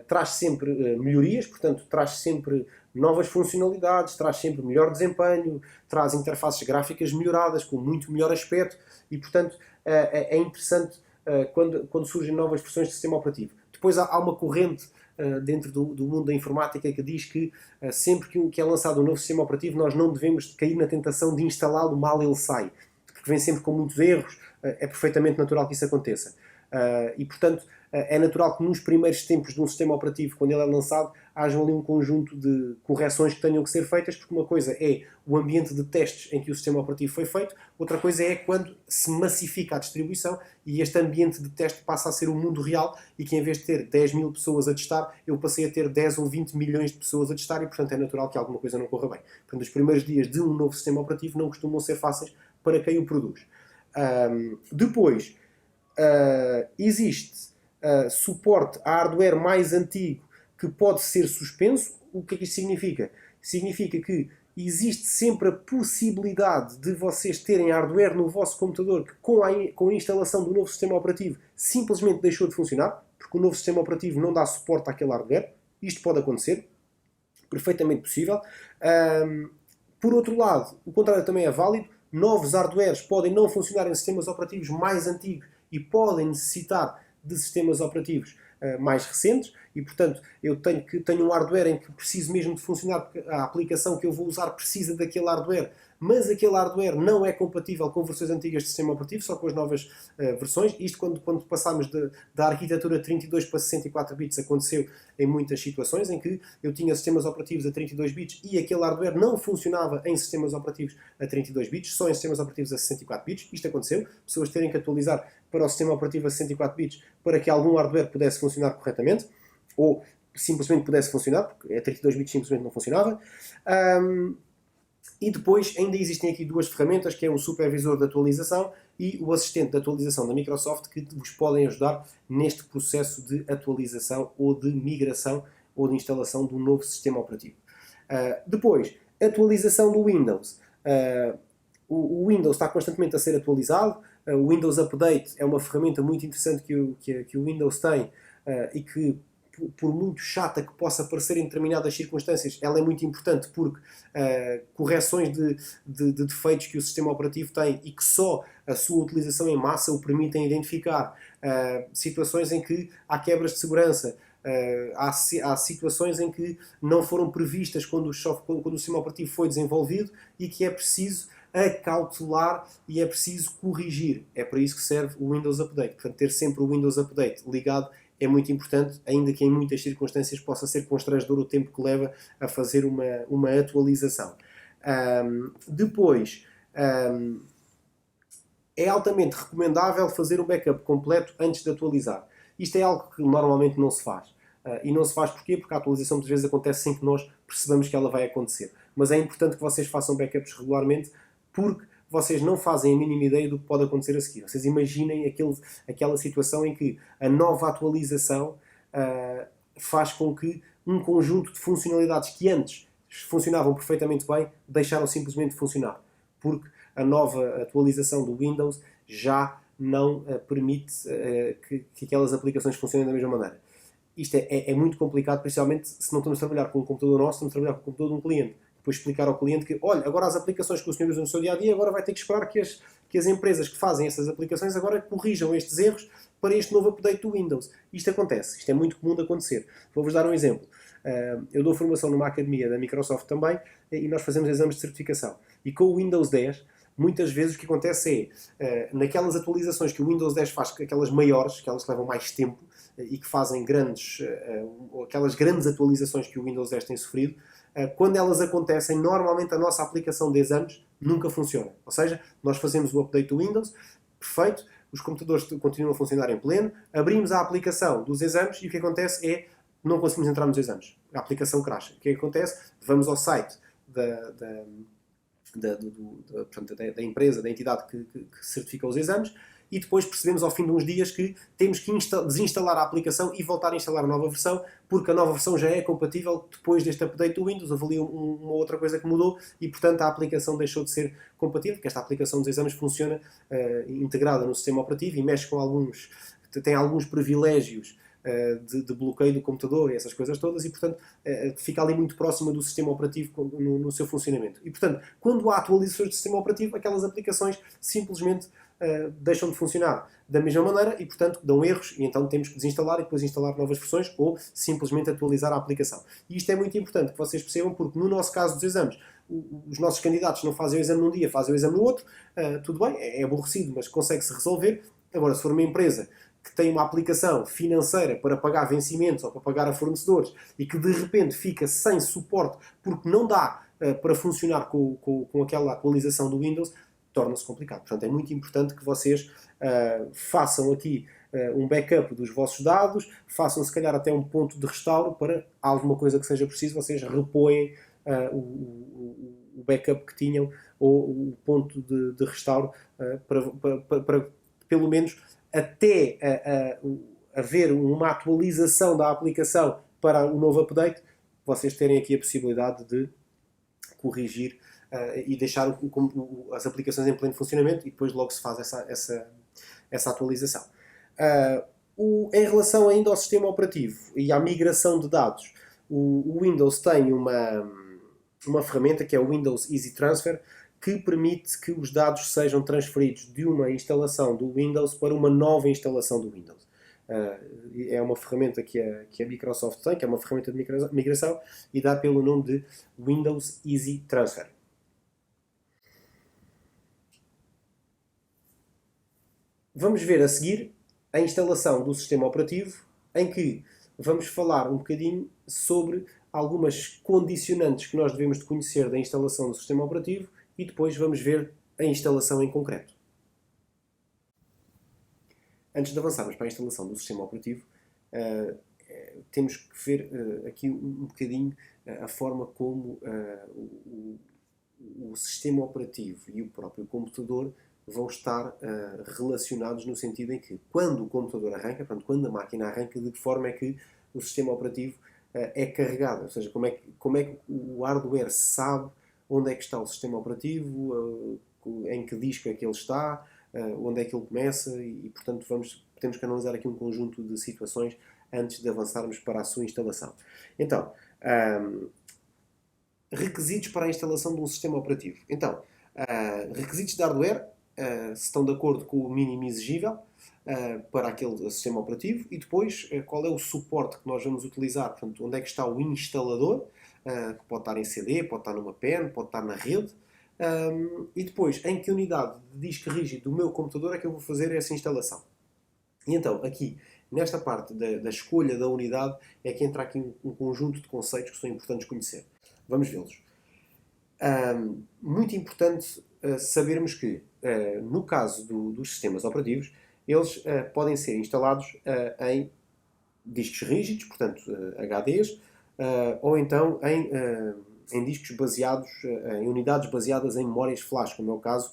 traz sempre melhorias, portanto, traz sempre novas funcionalidades, traz sempre melhor desempenho, traz interfaces gráficas melhoradas, com muito melhor aspecto, e, portanto, é interessante quando surgem novas versões de sistema operativo. Depois há uma corrente dentro do mundo da informática que diz que sempre que é lançado um novo sistema operativo nós não devemos cair na tentação de instalá-lo mal ele sai, porque vem sempre com muitos erros, é perfeitamente natural que isso aconteça. E, portanto, é natural que nos primeiros tempos de um sistema operativo, quando ele é lançado, haja ali um conjunto de correções que tenham que ser feitas, porque uma coisa é o ambiente de testes em que o sistema operativo foi feito, outra coisa é quando se massifica a distribuição e este ambiente de teste passa a ser o mundo real e que em vez de ter 10 mil pessoas a testar, eu passei a ter 10 ou 20 milhões de pessoas a testar e, portanto, é natural que alguma coisa não corra bem. Portanto, os primeiros dias de um novo sistema operativo não costumam ser fáceis para quem o produz. Depois, existe suporte a hardware mais antigo que pode ser suspenso. O que é que isto significa? Significa que existe sempre a possibilidade de vocês terem hardware no vosso computador que com a instalação do novo sistema operativo simplesmente deixou de funcionar, porque o novo sistema operativo não dá suporte àquele hardware. Isto pode acontecer, perfeitamente possível. Por outro lado, o contrário também é válido. Novos hardwares podem não funcionar em sistemas operativos mais antigos e podem necessitar de sistemas operativos mais recentes, e portanto eu tenho um hardware em que preciso mesmo de funcionar, porque a aplicação que eu vou usar precisa daquele hardware, mas aquele hardware não é compatível com versões antigas de sistema operativo, só com as novas versões. Isto quando passámos da arquitetura 32 para 64 bits aconteceu em muitas situações em que eu tinha sistemas operativos a 32 bits e aquele hardware não funcionava em sistemas operativos a 32 bits, só em sistemas operativos a 64 bits. Isto aconteceu, pessoas terem que atualizar para o sistema operativo a 64 bits para que algum hardware pudesse funcionar corretamente, ou simplesmente pudesse funcionar, porque a 32 bits simplesmente não funcionava. E depois ainda existem aqui duas ferramentas, que é o supervisor de atualização e o assistente de atualização da Microsoft, que vos podem ajudar neste processo de atualização ou de migração ou de instalação de um novo sistema operativo. Depois, atualização do Windows. O Windows está constantemente a ser atualizado. O Windows Update é uma ferramenta muito interessante que o Windows tem e que, por muito chata que possa parecer em determinadas circunstâncias, ela é muito importante porque correções de defeitos que o sistema operativo tem e que só a sua utilização em massa o permitem identificar, situações em que há quebras de segurança, há situações em que não foram previstas quando o sistema operativo foi desenvolvido e que é preciso acautelar e é preciso corrigir. É para isso que serve o Windows Update. Portanto, ter sempre o Windows Update ligado é muito importante, ainda que em muitas circunstâncias possa ser constrangedor o tempo que leva a fazer uma atualização. Depois, é altamente recomendável fazer um backup completo antes de atualizar. Isto é algo que normalmente não se faz. E não se faz porquê? Porque a atualização muitas vezes acontece sem que nós percebamos que ela vai acontecer. Mas é importante que vocês façam backups regularmente, porque vocês não fazem a mínima ideia do que pode acontecer a seguir. Vocês imaginem aquela situação em que a nova atualização faz com que um conjunto de funcionalidades que antes funcionavam perfeitamente bem deixaram simplesmente de funcionar. Porque a nova atualização do Windows já não permite que aquelas aplicações funcionem da mesma maneira. Isto é muito complicado, principalmente se não estamos a trabalhar com um computador nosso, estamos a trabalhar com o computador de um cliente. Depois explicar ao cliente que, olha, agora as aplicações que o senhor usa no seu dia-a-dia, agora vai ter que esperar que as empresas que fazem essas aplicações agora corrijam estes erros para este novo update do Windows. Isto acontece, isto é muito comum de acontecer. Vou-vos dar um exemplo. Eu dou formação numa academia da Microsoft também e nós fazemos exames de certificação. E com o Windows 10, muitas vezes o que acontece naquelas atualizações que o Windows 10 faz, aquelas maiores, aquelas que levam mais tempo e que fazem aquelas grandes atualizações que o Windows 10 tem sofrido, quando elas acontecem, normalmente a nossa aplicação de exames nunca funciona. Ou seja, nós fazemos o update do Windows, perfeito, os computadores continuam a funcionar em pleno, abrimos a aplicação dos exames e o que acontece é não conseguimos entrar nos exames. A aplicação crasha. O que acontece? Vamos ao site da empresa, da entidade que certifica os exames, e depois percebemos ao fim de uns dias que temos que desinstalar a aplicação e voltar a instalar a nova versão, porque a nova versão já é compatível depois deste update do Windows. Houve ali uma outra coisa que mudou e, portanto, a aplicação deixou de ser compatível, porque esta aplicação dos exames funciona integrada no sistema operativo e mexe com tem alguns privilégios de bloqueio do computador e essas coisas todas e, portanto, fica ali muito próxima do sistema operativo no seu funcionamento. E, portanto, quando há atualizações do sistema operativo, aquelas aplicações simplesmente deixam de funcionar da mesma maneira e, portanto, dão erros e então temos que desinstalar e depois instalar novas versões ou simplesmente atualizar a aplicação. E isto é muito importante que vocês percebam, porque no nosso caso dos exames, os nossos candidatos não fazem o exame num dia, fazem o exame no outro, tudo bem, é aborrecido, mas consegue-se resolver. Agora, se for uma empresa que tem uma aplicação financeira para pagar vencimentos ou para pagar a fornecedores e que de repente fica sem suporte porque não dá para funcionar com aquela atualização do Windows, torna-se complicado. Portanto, é muito importante que vocês façam aqui um backup dos vossos dados, façam se calhar até um ponto de restauro para alguma coisa que seja preciso, vocês repõem o backup que tinham ou o ponto de restauro para pelo menos até haver uma atualização da aplicação para o novo update, vocês terem aqui a possibilidade de corrigir e deixar as aplicações em pleno funcionamento e depois logo se faz essa atualização. Em relação ainda ao sistema operativo e à migração de dados, o Windows tem uma ferramenta que é o Windows Easy Transfer, que permite que os dados sejam transferidos de uma instalação do Windows para uma nova instalação do Windows. É uma ferramenta que a Microsoft tem, que é uma ferramenta de migração, e dá pelo nome de Windows Easy Transfer. Vamos ver a seguir a instalação do sistema operativo, em que vamos falar um bocadinho sobre algumas condicionantes que nós devemos de conhecer da instalação do sistema operativo e depois vamos ver a instalação em concreto. Antes de avançarmos para a instalação do sistema operativo, temos que ver aqui um bocadinho a forma como o sistema operativo e o próprio computador vão estar relacionados no sentido em que, quando o computador arranca, portanto, quando a máquina arranca, de que forma é que o sistema operativo é carregado, ou seja, como é que o hardware sabe onde é que está o sistema operativo, em que disco é que ele está, onde é que ele começa e portanto, temos que analisar aqui um conjunto de situações antes de avançarmos para a sua instalação. Então, requisitos para a instalação de um sistema operativo. Então, requisitos de hardware, se estão de acordo com o mínimo exigível para aquele sistema operativo, e depois qual é o suporte que nós vamos utilizar, portanto, onde é que está o instalador, que pode estar em CD, pode estar numa pen, pode estar na rede, e depois em que unidade de disco rígido do meu computador é que eu vou fazer essa instalação. E então, aqui, nesta parte da escolha da unidade, é que entra aqui um conjunto de conceitos que são importantes conhecer. Vamos vê-los. Muito importante sabermos que, no caso dos sistemas operativos, eles podem ser instalados em discos rígidos, portanto HDs, ou então em discos baseados, em unidades baseadas em memórias flash, como é o caso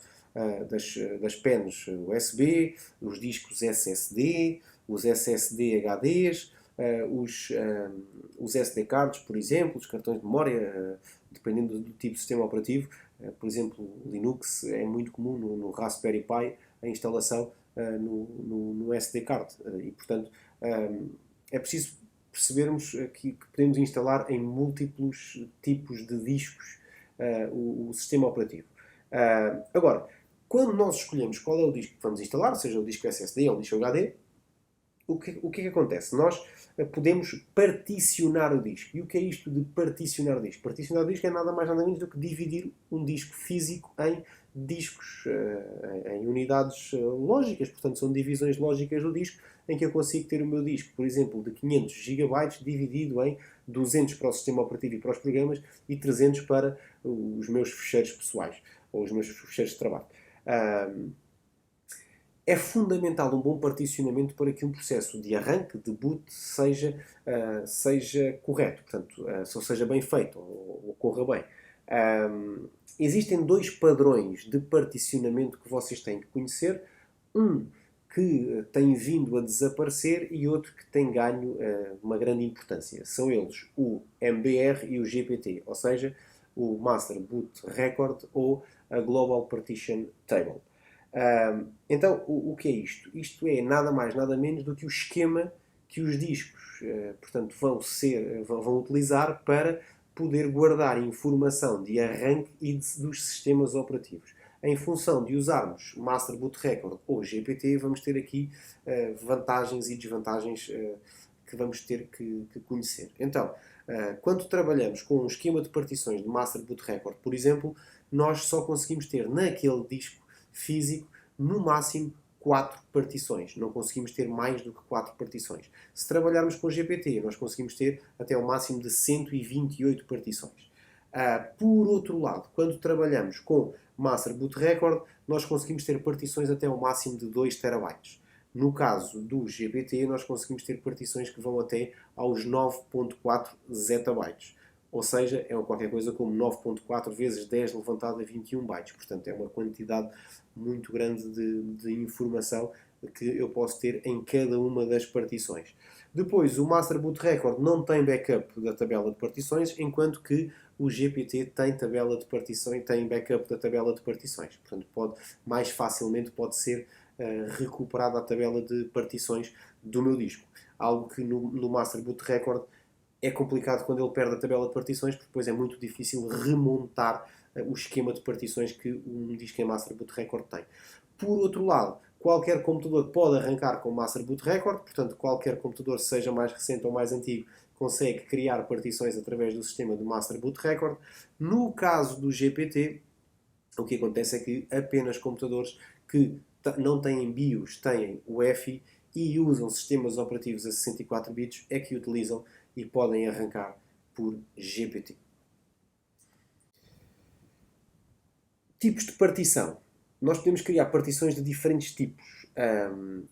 das pens USB, os discos SSD, os SSD HDs, os SD cards, por exemplo, os cartões de memória, dependendo do tipo de sistema operativo. Por exemplo, Linux é muito comum no Raspberry Pi a instalação no SD card. E, portanto, é preciso percebermos que podemos instalar em múltiplos tipos de discos o sistema operativo. Agora, quando nós escolhemos qual é o disco que vamos instalar, seja o disco SSD ou o disco HD, o que é que acontece? Nós podemos particionar o disco. E o que é isto de particionar o disco? Particionar o disco é nada mais nada menos do que dividir um disco físico em discos, em unidades lógicas. Portanto, são divisões lógicas do disco, em que eu consigo ter o meu disco, por exemplo, de 500 GB dividido em 200 para o sistema operativo e para os programas e 300 para os meus ficheiros pessoais ou os meus ficheiros de trabalho. É fundamental um bom particionamento para que um processo de arranque, de boot, seja correto, portanto, seja bem feito ou corra bem. Existem dois padrões de particionamento que vocês têm que conhecer. Um que tem vindo a desaparecer e outro que tem ganho uma grande importância. São eles o MBR e o GPT, ou seja, o Master Boot Record ou a Global Partition Table. Então, o que é isto? Isto é nada mais, nada menos do que o esquema que os discos portanto, vão utilizar para poder guardar informação de arranque e dos sistemas operativos. Em função de usarmos Master Boot Record ou GPT, vamos ter aqui vantagens e desvantagens que vamos ter que conhecer. Então, quando trabalhamos com um esquema de partições de Master Boot Record, por exemplo, nós só conseguimos ter naquele disco físico, no máximo, 4 partições. Não conseguimos ter mais do que 4 partições. Se trabalharmos com GPT, nós conseguimos ter até o máximo de 128 partições. Por outro lado, quando trabalhamos com Master Boot Record, nós conseguimos ter partições até o máximo de 2 TB. No caso do GPT, nós conseguimos ter partições que vão até aos 9.4 ZB. Ou seja, é qualquer coisa como 9.4 vezes 10 levantado a 21 bytes. Portanto, é uma quantidade muito grande de informação que eu posso ter em cada uma das partições. Depois, o Master Boot Record não tem backup da tabela de partições, enquanto que o GPT tem tabela de partições, tem backup da tabela de partições. Portanto, mais facilmente pode ser recuperada a tabela de partições do meu disco. Algo que no Master Boot Record é complicado quando ele perde a tabela de partições, porque depois é muito difícil remontar o esquema de partições que um disco em Master Boot Record tem. Por outro lado, qualquer computador pode arrancar com Master Boot Record, portanto, qualquer computador, seja mais recente ou mais antigo, consegue criar partições através do sistema do Master Boot Record. No caso do GPT, o que acontece é que apenas computadores que não têm BIOS, têm UEFI e usam sistemas operativos a 64 bits é que utilizam e podem arrancar por GPT. Tipos de partição. Nós podemos criar partições de diferentes tipos.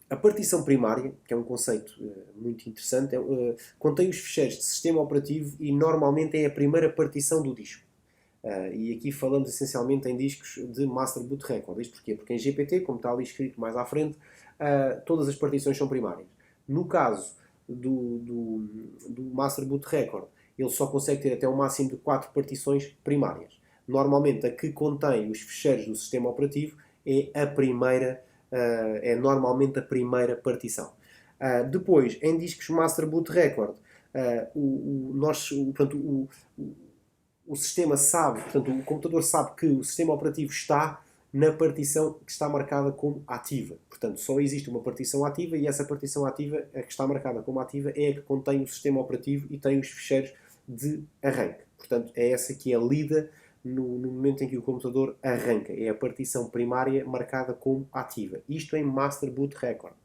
A partição primária, que é um conceito muito interessante, contém os ficheiros de sistema operativo e normalmente é a primeira partição do disco. E aqui falamos essencialmente em discos de Master Boot Record. Isto porquê? Porque em GPT, como está ali escrito mais à frente, todas as partições são primárias. No caso do Master Boot Record, ele só consegue ter até um máximo de 4 partições primárias. Normalmente, a que contém os ficheiros do sistema operativo é normalmente a primeira partição. Depois, em discos Master Boot Record, o sistema sabe, portanto, o computador sabe que o sistema operativo está na partição que está marcada como ativa. Portanto, só existe uma partição ativa e essa partição ativa, a que está marcada como ativa, é a que contém o sistema operativo e tem os ficheiros de arranque. Portanto, é essa que é lida no momento em que o computador arranca. É a partição primária marcada como ativa. Isto em Master Boot Record.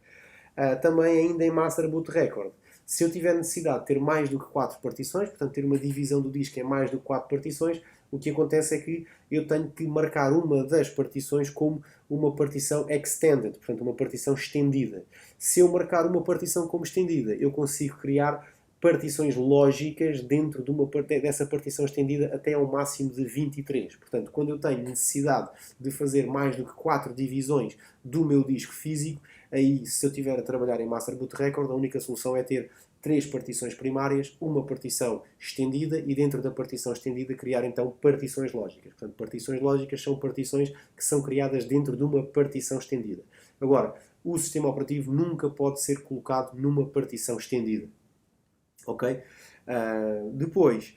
Também ainda em Master Boot Record, se eu tiver necessidade de ter mais do que 4 partições, portanto ter uma divisão do disco em mais do que 4 partições, o que acontece é que eu tenho que marcar uma das partições como uma partição extended, portanto uma partição estendida. Se eu marcar uma partição como estendida, eu consigo criar partições lógicas dentro dessa partição estendida até ao máximo de 23. Portanto, quando eu tenho necessidade de fazer mais do que 4 divisões do meu disco físico, aí, se eu estiver a trabalhar em Master Boot Record, a única solução é ter 3 partições primárias, uma partição estendida e dentro da partição estendida criar então partições lógicas. Portanto, partições lógicas são partições que são criadas dentro de uma partição estendida. Agora, o sistema operativo nunca pode ser colocado numa partição estendida. Ok? Depois,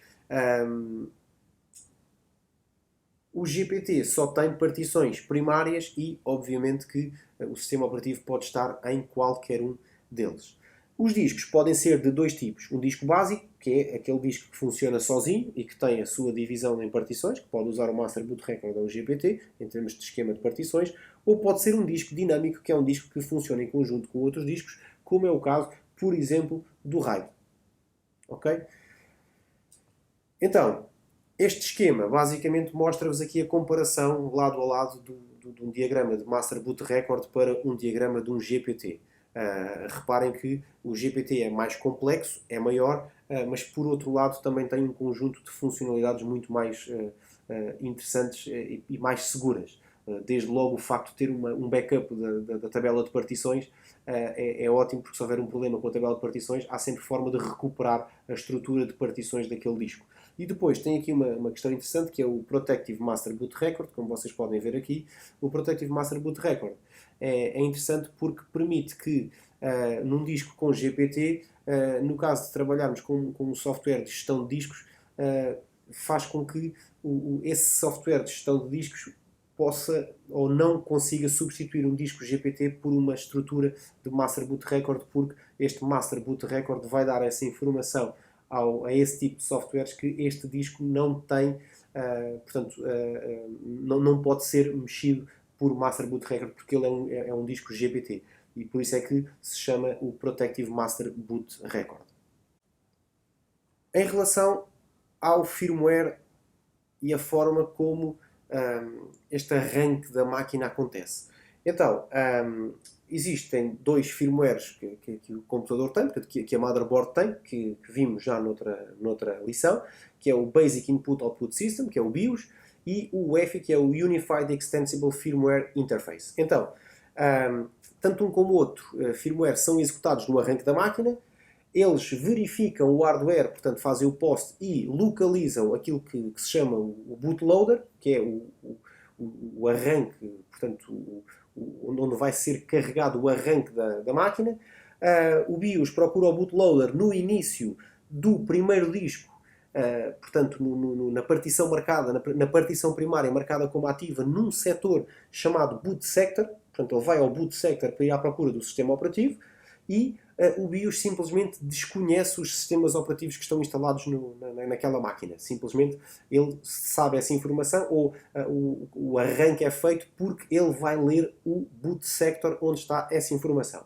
o GPT só tem partições primárias e, obviamente, que o sistema operativo pode estar em qualquer um deles. Os discos podem ser de dois tipos. Um disco básico, que é aquele disco que funciona sozinho e que tem a sua divisão em partições, que pode usar o Master Boot Record ou o GPT, em termos de esquema de partições, ou pode ser um disco dinâmico, que é um disco que funciona em conjunto com outros discos, como é o caso, por exemplo, do RAID. Ok? Então, este esquema basicamente mostra-vos aqui a comparação lado a lado de um diagrama de Master Boot Record para um diagrama de um GPT. Reparem que o GPT é mais complexo, é maior, mas por outro lado também tem um conjunto de funcionalidades muito mais interessantes e mais seguras. Desde logo o facto de ter um backup da tabela de partições é ótimo, porque se houver um problema com a tabela de partições há sempre forma de recuperar a estrutura de partições daquele disco. E depois tem aqui uma questão interessante, que é o Protective Master Boot Record, como vocês podem ver aqui. O Protective Master Boot Record é interessante porque permite que num disco com GPT, no caso de trabalharmos com um software de gestão de discos, faz com que esse software de gestão de discos possa ou não consiga substituir um disco GPT por uma estrutura de Master Boot Record, porque este Master Boot Record vai dar essa informação a esse tipo de softwares que este disco não tem, portanto, não pode ser mexido por Master Boot Record, porque ele é um disco GPT. E por isso é que se chama o Protective Master Boot Record. Em relação ao firmware e a forma como este arranque da máquina acontece. Então, existem dois firmwares que o computador tem, que a motherboard tem, que vimos já noutra lição, que é o Basic Input Output System, que é o BIOS, e o UEFI, que é o Unified Extensible Firmware Interface. Então, tanto um como o outro firmware são executados no arranque da máquina, eles verificam o hardware, portanto fazem o POST e localizam aquilo que se chama o bootloader, que é o arranque, portanto, onde vai ser carregado o arranque da máquina. O BIOS procura o bootloader no início do primeiro disco, portanto, na partição marcada, na partição primária marcada como ativa, num setor chamado boot sector. Portanto, ele vai ao boot sector para ir à procura do sistema operativo e o BIOS simplesmente desconhece os sistemas operativos que estão instalados naquela máquina. Simplesmente ele sabe essa informação ou o arranque é feito porque ele vai ler o boot sector onde está essa informação.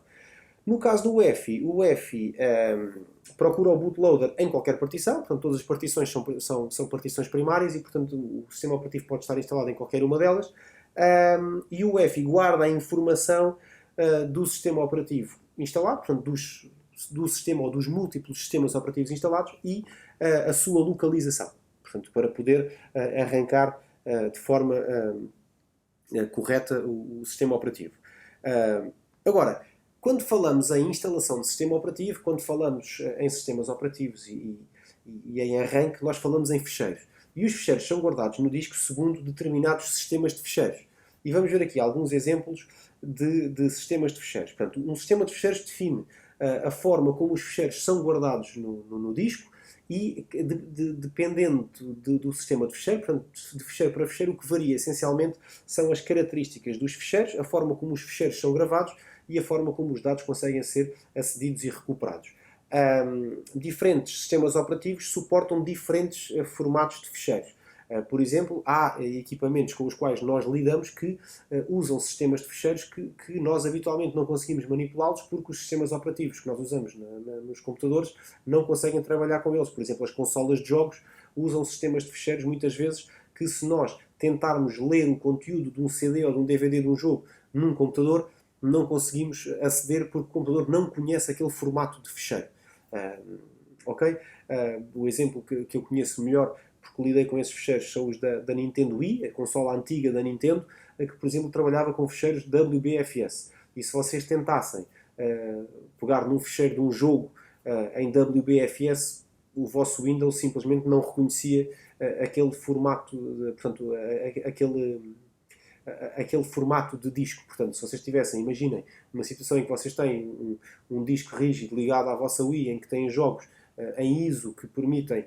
No caso do UEFI, o UEFI procura o bootloader em qualquer partição, portanto todas as partições são partições primárias e portanto o sistema operativo pode estar instalado em qualquer uma delas, e o UEFI guarda a informação do sistema operativo instalado, portanto do sistema ou dos múltiplos sistemas operativos instalados e a sua localização, portanto para poder arrancar de forma correta o sistema operativo. Agora, quando falamos em instalação de sistema operativo, quando falamos em sistemas operativos e em arranque, nós falamos em ficheiros. E os ficheiros são guardados no disco segundo determinados sistemas de ficheiros. E vamos ver aqui alguns exemplos de sistemas de ficheiros. Portanto, um sistema de ficheiros define a forma como os ficheiros são guardados no disco e, dependendo do sistema de ficheiro, portanto, de ficheiro para ficheiro, o que varia essencialmente são as características dos ficheiros, a forma como os ficheiros são gravados e a forma como os dados conseguem ser acedidos e recuperados. Diferentes sistemas operativos suportam diferentes formatos de ficheiros. Por exemplo, há equipamentos com os quais nós lidamos que usam sistemas de ficheiros que nós habitualmente não conseguimos manipulá-los porque os sistemas operativos que nós usamos nos computadores não conseguem trabalhar com eles. Por exemplo, as consolas de jogos usam sistemas de ficheiros muitas vezes que, se nós tentarmos ler o conteúdo de um CD ou de um DVD de um jogo num computador, não conseguimos aceder porque o computador não conhece aquele formato de ficheiro. Ok? O exemplo que eu conheço melhor, porque lidei com esses ficheiros, são os da Nintendo Wii, a consola antiga da Nintendo, que, por exemplo, trabalhava com ficheiros WBFS. E se vocês tentassem pegar num ficheiro de um jogo em WBFS, o vosso Windows simplesmente não reconhecia aquele formato, portanto, aquele formato de disco. Portanto, se vocês tivessem, imaginem, uma situação em que vocês têm um disco rígido ligado à vossa Wii, em que têm jogos em ISO que permitem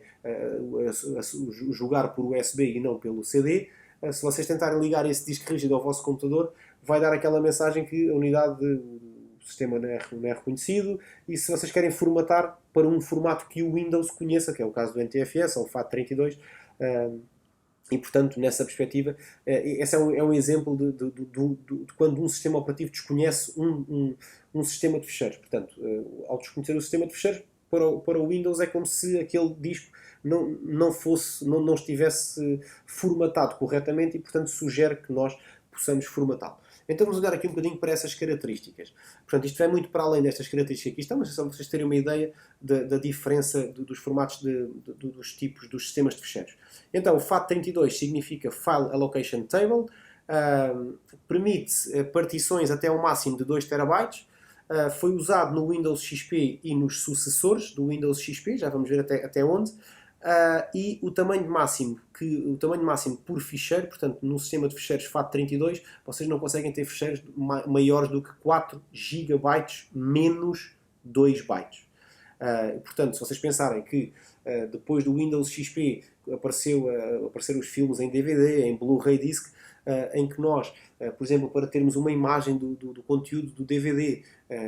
jogar por USB e não pelo CD, se vocês tentarem ligar esse disco rígido ao vosso computador, vai dar aquela mensagem que a unidade do sistema não é reconhecido, e se vocês querem formatar para um formato que o Windows conheça, que é o caso do NTFS ou o FAT32, e, portanto, nessa perspectiva, esse é um exemplo de quando um sistema operativo desconhece um sistema de ficheiros. Portanto, ao desconhecer o sistema de ficheiros, para o Windows é como se aquele disco não estivesse formatado corretamente e, portanto, sugere que nós possamos formatá-lo. Então vamos olhar aqui um bocadinho para essas características. Portanto, isto vai muito para além destas características que aqui estão, mas é só para vocês terem uma ideia da diferença dos formatos dos tipos dos sistemas de ficheiros. Então, o FAT32 significa File Allocation Table, permite partições até ao máximo de 2 TB, foi usado no Windows XP e nos sucessores do Windows XP, já vamos ver até onde, e o tamanho máximo por ficheiro, portanto, no sistema de ficheiros FAT32, vocês não conseguem ter ficheiros maiores do que 4 GB menos 2 bytes. Portanto, se vocês pensarem que depois do Windows XP apareceram os filmes em DVD, em Blu-ray Disc, em que nós, por exemplo, para termos uma imagem do conteúdo do DVD,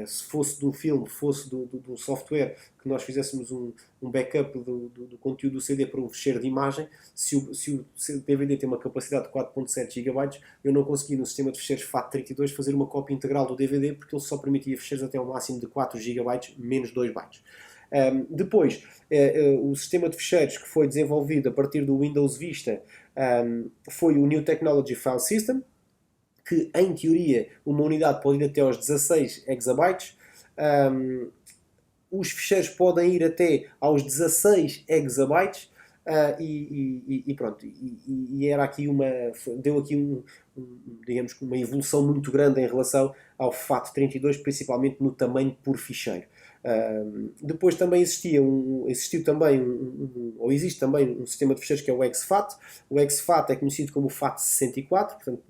se fosse de um filme, fosse do software, que nós fizéssemos um backup do conteúdo do CD para um fecheiro de imagem, se o DVD tem uma capacidade de 4.7 GB, eu não consegui no sistema de fecheiros FAT32 fazer uma cópia integral do DVD, porque ele só permitia fecheiros até ao máximo de 4 GB menos 2 bytes. Depois, o sistema de ficheiros que foi desenvolvido a partir do Windows Vista foi o New Technology File System, que, em teoria, uma unidade pode ir até aos 16 exabytes. Os ficheiros podem ir até aos 16 exabytes. E pronto, era aqui deu aqui digamos, uma evolução muito grande em relação ao FAT32, principalmente no tamanho por ficheiro. Depois também existe também um sistema de ficheiros que é o exFAT. O exFAT é conhecido como o FAT64, portanto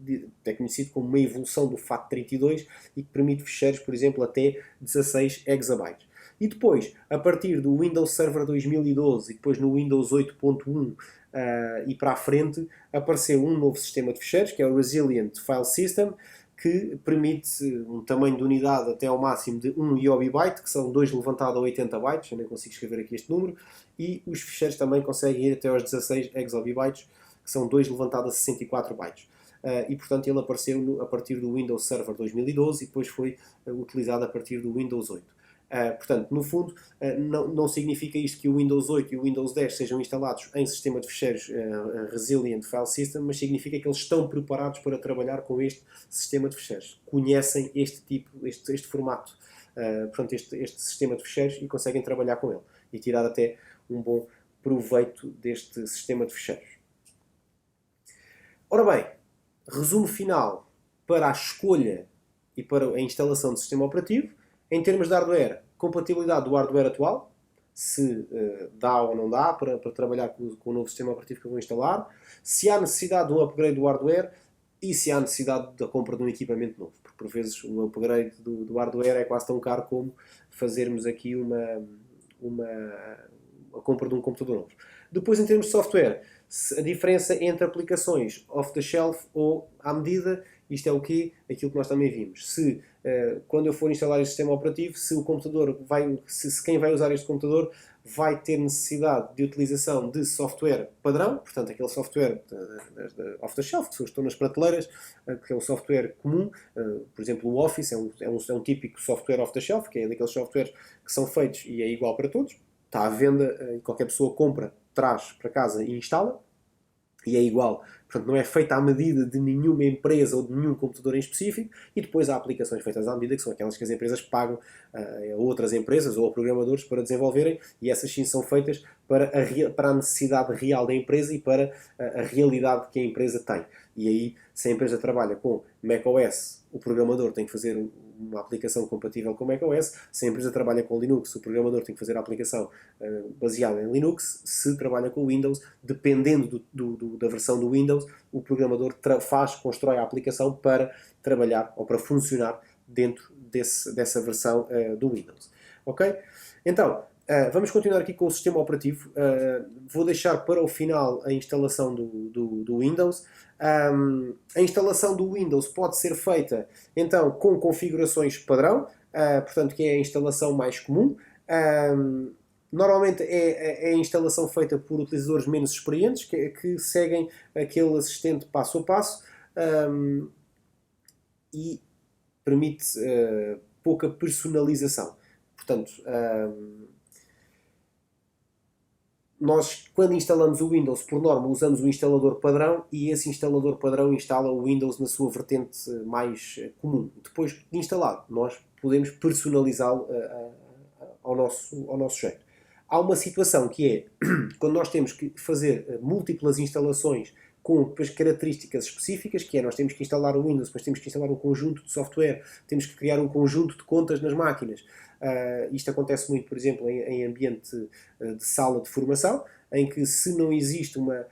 é conhecido como uma evolução do FAT32 e que permite ficheiros, por exemplo, até 16 exabytes. E depois, a partir do Windows Server 2012 e depois no Windows 8.1 e para a frente, apareceu um novo sistema de ficheiros, que é o Resilient File System, que permite um tamanho de unidade até ao máximo de 1 YB, que são 2 levantado a 80 bytes, eu nem consigo escrever aqui este número, e os ficheiros também conseguem ir até aos 16 exabytes, que são 2 levantado a 64 bytes. E portanto ele apareceu a partir do Windows Server 2012 e depois foi utilizado a partir do Windows 8. Portanto, no fundo, não significa isto que o Windows 8 e o Windows 10 sejam instalados em sistema de ficheiros Resilient File System, mas significa que eles estão preparados para trabalhar com este sistema de ficheiros. Conhecem este formato, portanto, este sistema de ficheiros e conseguem trabalhar com ele e tirar até um bom proveito deste sistema de ficheiros. Ora bem, resumo final para a escolha e para a instalação do sistema operativo. Em termos de hardware, compatibilidade do hardware atual, se dá ou não dá para trabalhar com o novo sistema operativo que eu vou instalar, se há necessidade de um upgrade do hardware e se há necessidade da compra de um equipamento novo, porque por vezes o upgrade do hardware é quase tão caro como fazermos aqui a compra de um computador novo. Depois, em termos de software, a diferença entre aplicações off-the-shelf ou à medida, isto é o quê? Aquilo que nós também vimos. Se quando eu for instalar este sistema operativo, se o computador se quem vai usar este computador vai ter necessidade de utilização de software padrão, portanto aquele software off-the-shelf, que estão nas prateleiras, que é um software comum, por exemplo o Office é um típico software off-the-shelf, que é daqueles softwares que são feitos e é igual para todos, está à venda e qualquer pessoa compra, traz para casa e instala, e é igual. Portanto, não é feita à medida de nenhuma empresa ou de nenhum computador em específico, e depois há aplicações feitas à medida, que são aquelas que as empresas pagam a outras empresas ou a programadores para desenvolverem, e essas sim são feitas para a necessidade real da empresa e para a realidade que a empresa tem. E aí, se a empresa trabalha com macOS, o programador tem que fazer uma aplicação compatível com macOS. Se a empresa trabalha com Linux, o programador tem que fazer a aplicação baseada em Linux. Se trabalha com Windows, dependendo da versão do Windows, o programador constrói a aplicação para trabalhar ou para funcionar dentro dessa versão do Windows. Ok? Então, vamos continuar aqui com o sistema operativo. Vou deixar para o final a instalação do Windows. A instalação do Windows pode ser feita então com configurações padrão, portanto que é a instalação mais comum. Normalmente é a instalação feita por utilizadores menos experientes que seguem aquele assistente passo a passo e permite pouca personalização. Portanto, nós, quando instalamos o Windows, por norma, usamos o instalador padrão e esse instalador padrão instala o Windows na sua vertente mais comum. Depois de instalado, nós podemos personalizá-lo ao nosso jeito. Há uma situação que é, quando nós temos que fazer múltiplas instalações com características específicas, que é nós temos que instalar o Windows, depois temos que instalar um conjunto de software, temos que criar um conjunto de contas nas máquinas. Isto acontece muito, por exemplo, em ambiente de sala de formação, em que se não existe uma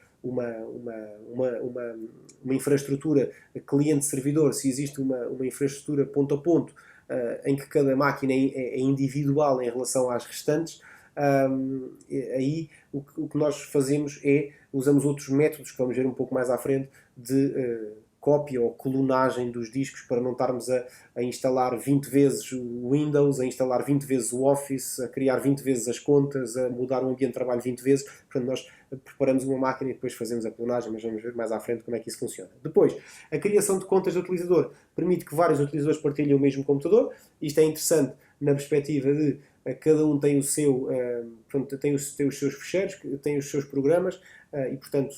infraestrutura cliente-servidor, se existe uma infraestrutura ponto a ponto, em que cada máquina é individual em relação às restantes, aí o que nós fazemos usamos outros métodos, que vamos ver um pouco mais à frente, de cópia ou clonagem dos discos, para não estarmos a instalar 20 vezes o Windows, a instalar 20 vezes o Office, a criar 20 vezes as contas, a mudar o ambiente de trabalho 20 vezes. Portanto, nós preparamos uma máquina e depois fazemos a clonagem, mas vamos ver mais à frente como é que isso funciona. Depois, a criação de contas de utilizador permite que vários utilizadores partilhem o mesmo computador. Isto é interessante na perspectiva de cada um tem o seu, tem os seus ficheiros, tem os seus programas, e portanto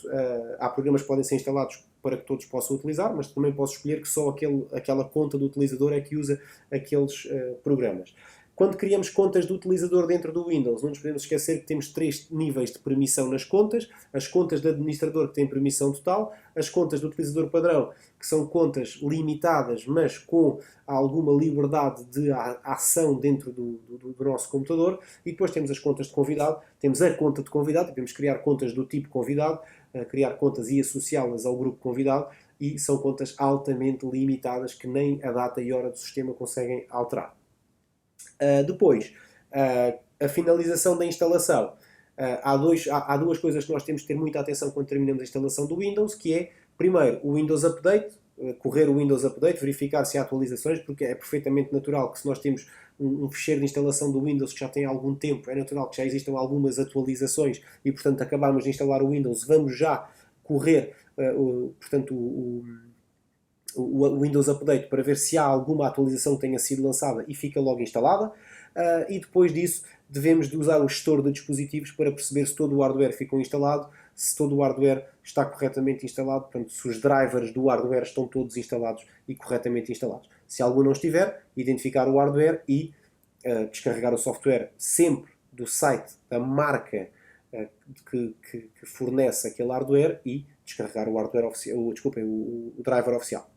há programas que podem ser instalados para que todos possam utilizar, mas também posso escolher que só aquela conta do utilizador é que usa aqueles programas. Quando criamos contas do utilizador dentro do Windows, não nos podemos esquecer que temos 3 níveis de permissão nas contas. As contas de administrador, que têm permissão total. As contas do utilizador padrão, que são contas limitadas, mas com alguma liberdade de ação dentro do nosso computador. E depois temos as contas de convidado. Temos a conta de convidado, podemos criar contas do tipo convidado, criar contas e associá-las ao grupo convidado. E são contas altamente limitadas que nem a data e hora do sistema conseguem alterar. Depois, a finalização da instalação. Há duas coisas que nós temos que ter muita atenção quando terminamos a instalação do Windows, que é, primeiro, o Windows Update, correr o Windows Update, verificar se há atualizações, porque é perfeitamente natural que se nós temos um fecheiro de instalação do Windows que já tem algum tempo, é natural que já existam algumas atualizações e, portanto, acabamos de instalar o Windows, vamos já correr, portanto, o Windows Update para ver se há alguma atualização que tenha sido lançada e fica logo instalada. E depois disso devemos de usar o gestor de dispositivos para perceber se todo o hardware ficou instalado, se todo o hardware está corretamente instalado, portanto, se os drivers do hardware estão todos instalados e corretamente instalados. Se algum não estiver, identificar o hardware e descarregar o software sempre do site da marca que fornece aquele hardware e descarregar o hardware oficial, o driver oficial.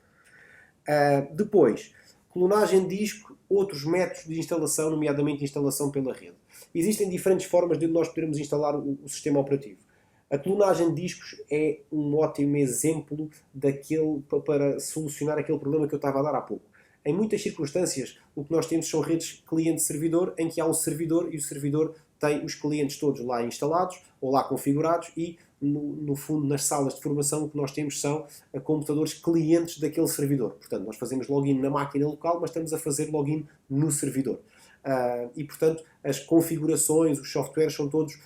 Depois, clonagem de disco, outros métodos de instalação, nomeadamente instalação pela rede. Existem diferentes formas de nós podermos instalar o sistema operativo. A clonagem de discos é um ótimo exemplo para solucionar aquele problema que eu estava a dar há pouco. Em muitas circunstâncias, o que nós temos são redes cliente-servidor, em que há um servidor e o servidor tem os clientes todos lá instalados ou lá configurados e, no fundo, nas salas de formação, o que nós temos são computadores clientes daquele servidor. Portanto, nós fazemos login na máquina local, mas estamos a fazer login no servidor. E, portanto, as configurações, os softwares são todos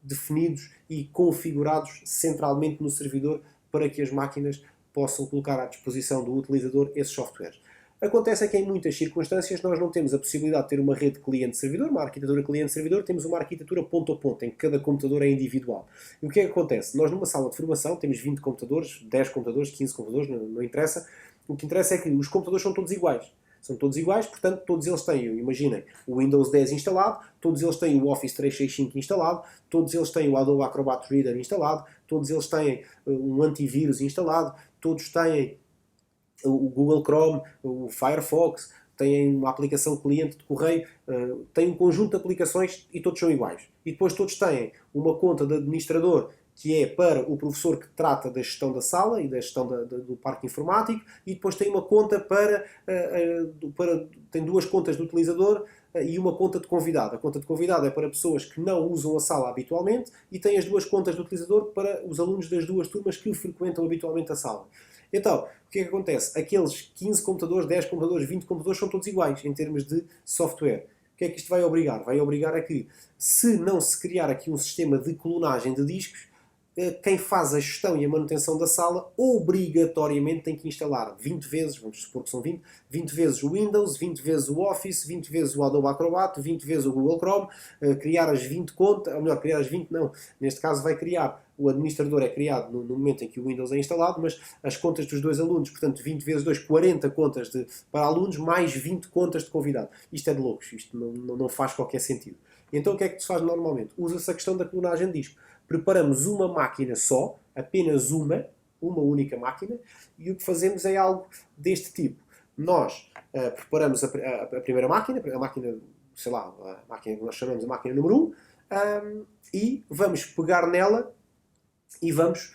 definidos e configurados centralmente no servidor para que as máquinas possam colocar à disposição do utilizador esses softwares. Acontece é que em muitas circunstâncias nós não temos a possibilidade de ter uma rede cliente-servidor, uma arquitetura cliente-servidor, temos uma arquitetura ponto a ponto, em que cada computador é individual. E o que é que acontece? Nós numa sala de formação temos 20 computadores, 10 computadores, 15 computadores, não interessa. O que interessa é que os computadores são todos iguais. São todos iguais, portanto, todos eles têm, imaginem, o Windows 10 instalado, todos eles têm o Office 365 instalado, todos eles têm o Adobe Acrobat Reader instalado, todos eles têm um antivírus instalado, todos têm o Google Chrome, o Firefox, têm uma aplicação cliente de correio, têm um conjunto de aplicações e todos são iguais. E depois todos têm uma conta de administrador que é para o professor que trata da gestão da sala e da gestão do parque informático, e depois tem uma conta tem duas contas de utilizador e uma conta de convidado. A conta de convidado é para pessoas que não usam a sala habitualmente e tem as duas contas de utilizador para os alunos das duas turmas que frequentam habitualmente a sala. Então, o que é que acontece? Aqueles 15 computadores, 10 computadores, 20 computadores são todos iguais em termos de software. O que é que isto vai obrigar? Vai obrigar a que, se não se criar aqui um sistema de clonagem de discos, quem faz a gestão e a manutenção da sala obrigatoriamente tem que instalar 20 vezes, vamos supor que são 20 vezes o Windows, 20 vezes o Office, 20 vezes o Adobe Acrobat, 20 vezes o Google Chrome, criar as 20 contas, ou melhor, criar as 20 não, neste caso vai criar, o administrador é criado no momento em que o Windows é instalado, mas as contas dos dois alunos, portanto 20 vezes 2, 40 contas para alunos, mais 20 contas de convidado. Isto é de loucos, isto não faz qualquer sentido. Então o que é que se faz normalmente? Usa-se a questão da clonagem de disco. Preparamos uma máquina só, apenas uma única máquina, e o que fazemos é algo deste tipo. Nós preparamos a primeira máquina, sei lá, a máquina que nós chamamos de máquina número 1, e vamos pegar nela e vamos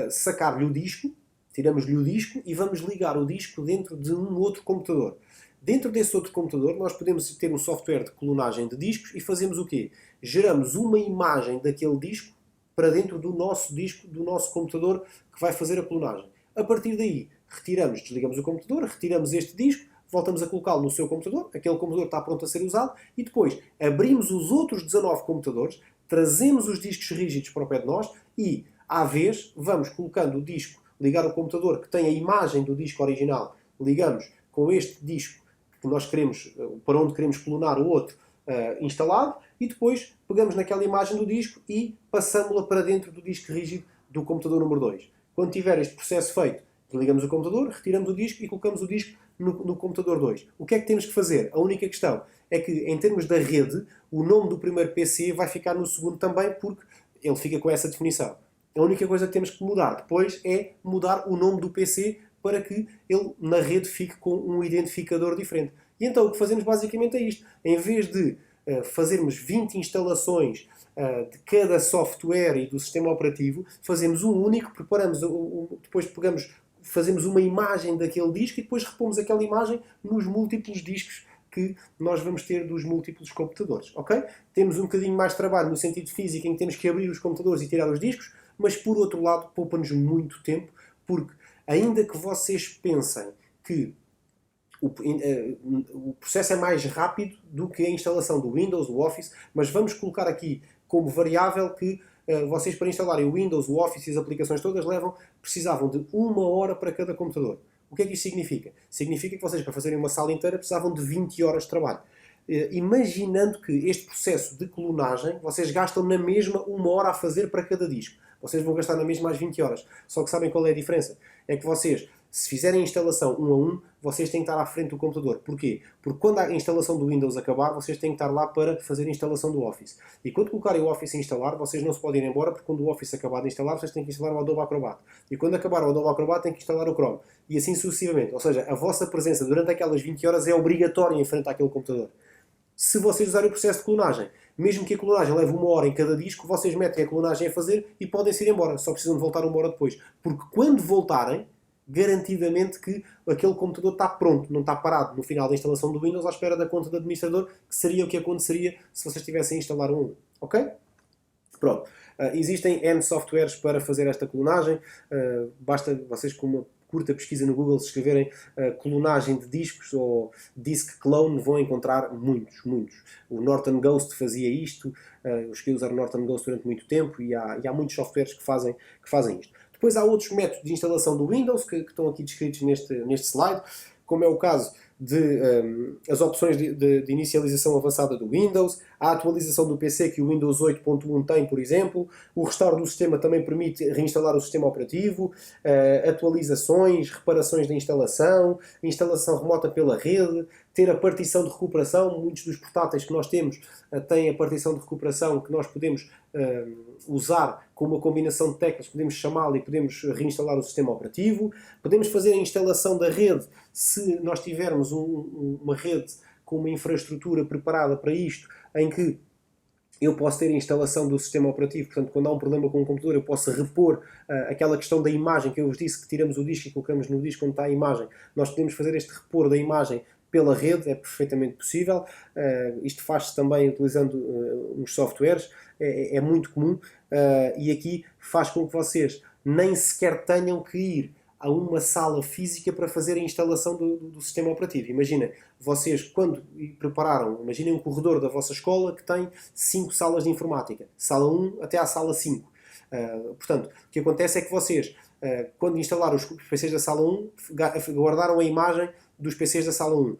sacar-lhe o disco, tiramos-lhe o disco e vamos ligar o disco dentro de um outro computador. Dentro desse outro computador nós podemos ter um software de clonagem de discos e fazemos o quê? Geramos uma imagem daquele disco para dentro do nosso disco, do nosso computador que vai fazer a clonagem. A partir daí, desligamos o computador, retiramos este disco, voltamos a colocá-lo no seu computador, aquele computador está pronto a ser usado, e depois abrimos os outros 19 computadores, trazemos os discos rígidos para o pé de nós e, à vez, vamos colocando o disco, ligar o computador que tem a imagem do disco original, ligamos com este disco que nós queremos, para onde queremos clonar o outro, instalado, e depois pegamos naquela imagem do disco e passamos-la para dentro do disco rígido do computador número 2. Quando tiver este processo feito, ligamos o computador, retiramos o disco e colocamos o disco no computador 2. O que é que temos que fazer? A única questão é que, em termos da rede, o nome do primeiro PC vai ficar no segundo também, porque ele fica com essa definição. A única coisa que temos que mudar depois é mudar o nome do PC para que ele, na rede, fique com um identificador diferente. E então o que fazemos basicamente é isto. Em vez de fazermos 20 instalações de cada software e do sistema operativo, fazemos um único, preparamos, depois fazemos uma imagem daquele disco e depois repomos aquela imagem nos múltiplos discos que nós vamos ter dos múltiplos computadores, ok? Temos um bocadinho mais de trabalho no sentido físico, em que temos que abrir os computadores e tirar os discos, mas por outro lado poupa-nos muito tempo, porque ainda que vocês pensem que o processo é mais rápido do que a instalação do Windows, do Office, mas vamos colocar aqui como variável que vocês, para instalarem o Windows, o Office e as aplicações todas, precisavam de 1 hora para cada computador. O que é que isto significa? Significa que vocês, para fazerem uma sala inteira, precisavam de 20 horas de trabalho. Imaginando que este processo de clonagem, vocês gastam na mesma 1 hora a fazer para cada disco. Vocês vão gastar na mesma as 20 horas. Só que sabem qual é a diferença? É que vocês, se fizerem a instalação 1 a 1, vocês têm que estar à frente do computador. Porquê? Porque quando a instalação do Windows acabar, vocês têm que estar lá para fazer a instalação do Office. E quando colocarem o Office a instalar, vocês não se podem ir embora, porque quando o Office acabar de instalar, vocês têm que instalar o Adobe Acrobat. E quando acabar o Adobe Acrobat, têm que instalar o Chrome. E assim sucessivamente. Ou seja, a vossa presença durante aquelas 20 horas é obrigatória em frente àquele computador. Se vocês usarem o processo de clonagem, mesmo que a clonagem leve 1 hora em cada disco, vocês metem a clonagem a fazer e podem-se ir embora. Só precisam de voltar 1 hora depois. Porque quando voltarem, garantidamente que aquele computador está pronto, não está parado no final da instalação do Windows à espera da conta do administrador, que seria o que aconteceria se vocês tivessem a instalar um. Ok? Pronto. Existem N softwares para fazer esta clonagem. Basta vocês, com uma curta pesquisa no Google, se escreverem clonagem de discos ou disk clone, vão encontrar muitos. O Norton Ghost fazia isto. Eu cheguei a usar o Norton Ghost durante muito tempo e há muitos softwares que fazem isto. Depois há outros métodos de instalação do Windows que estão aqui descritos neste slide, como é o caso de as opções de inicialização avançada do Windows, a atualização do PC que o Windows 8.1 tem, por exemplo, o restauro do sistema também permite reinstalar o sistema operativo, atualizações, reparações da instalação remota pela rede, ter a partição de recuperação. Muitos dos portáteis que nós temos têm a partição de recuperação que nós podemos usar com uma combinação de teclas, podemos chamá-la e podemos reinstalar o sistema operativo. Podemos fazer a instalação da rede se nós tivermos uma rede com uma infraestrutura preparada para isto, em que eu posso ter a instalação do sistema operativo. Portanto, quando há um problema com o computador, eu posso repor aquela questão da imagem que eu vos disse, que tiramos o disco e colocamos no disco onde está a imagem. Nós podemos fazer este repor da imagem pela rede, é perfeitamente possível. Isto faz-se também utilizando uns softwares, é muito comum, e aqui faz com que vocês nem sequer tenham que ir a uma sala física para fazer a instalação do sistema operativo. Imaginem, vocês quando prepararam, imaginem um corredor da vossa escola que tem 5 salas de informática, sala 1 até à sala 5. Portanto, o que acontece é que vocês, quando instalaram os PCs da sala 1, guardaram a imagem dos PCs da sala 1,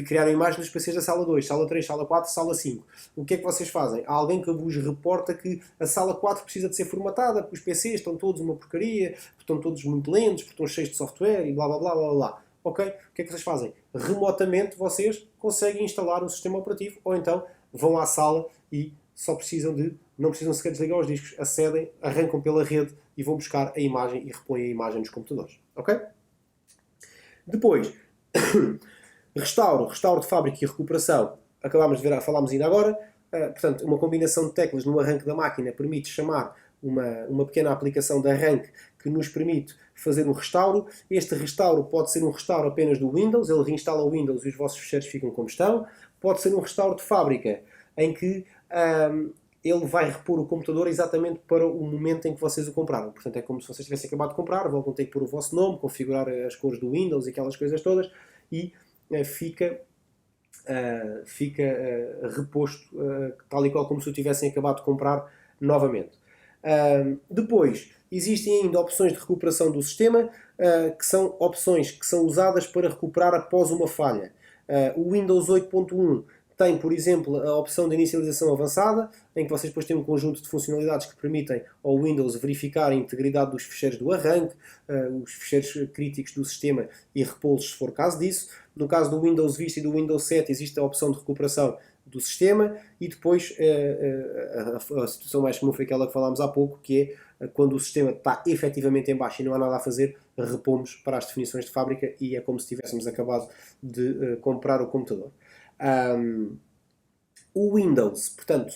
criaram a imagem dos PCs da sala 2, sala 3, sala 4, sala 5. O que é que vocês fazem? Há alguém que vos reporta que a sala 4 precisa de ser formatada, porque os PCs estão todos uma porcaria, estão todos muito lentos, porque estão cheios de software e blá blá blá blá blá. Ok? O que é que vocês fazem? Remotamente vocês conseguem instalar o sistema operativo, ou então vão à sala e não precisam sequer desligar os discos, acedem, arrancam pela rede e vão buscar a imagem e repõem a imagem nos computadores. Ok? Depois, restauro de fábrica e recuperação. Acabámos de ver, falámos ainda agora. Portanto, uma combinação de teclas no arranque da máquina permite chamar uma pequena aplicação de arranque que nos permite fazer um restauro. Este restauro pode ser um restauro apenas do Windows, ele reinstala o Windows e os vossos fecheiros ficam como estão. Pode ser um restauro de fábrica, em que ele vai repor o computador exatamente para o momento em que vocês o compraram. Portanto, é como se vocês tivessem acabado de comprar, vão ter que pôr o vosso nome, configurar as cores do Windows e aquelas coisas todas, e fica reposto tal e qual como se o tivessem acabado de comprar novamente. Depois, existem ainda opções de recuperação do sistema, que são opções que são usadas para recuperar após uma falha. O Windows 8.1 Tem, por exemplo, a opção de inicialização avançada, em que vocês depois têm um conjunto de funcionalidades que permitem ao Windows verificar a integridade dos ficheiros do arranque, os ficheiros críticos do sistema e repô-los se for caso disso. No caso do Windows Vista e do Windows 7 existe a opção de recuperação do sistema e depois a situação mais comum foi aquela que falámos há pouco, que é quando o sistema está efetivamente em baixo e não há nada a fazer, repomos para as definições de fábrica e é como se tivéssemos acabado de comprar o computador. O Windows, portanto,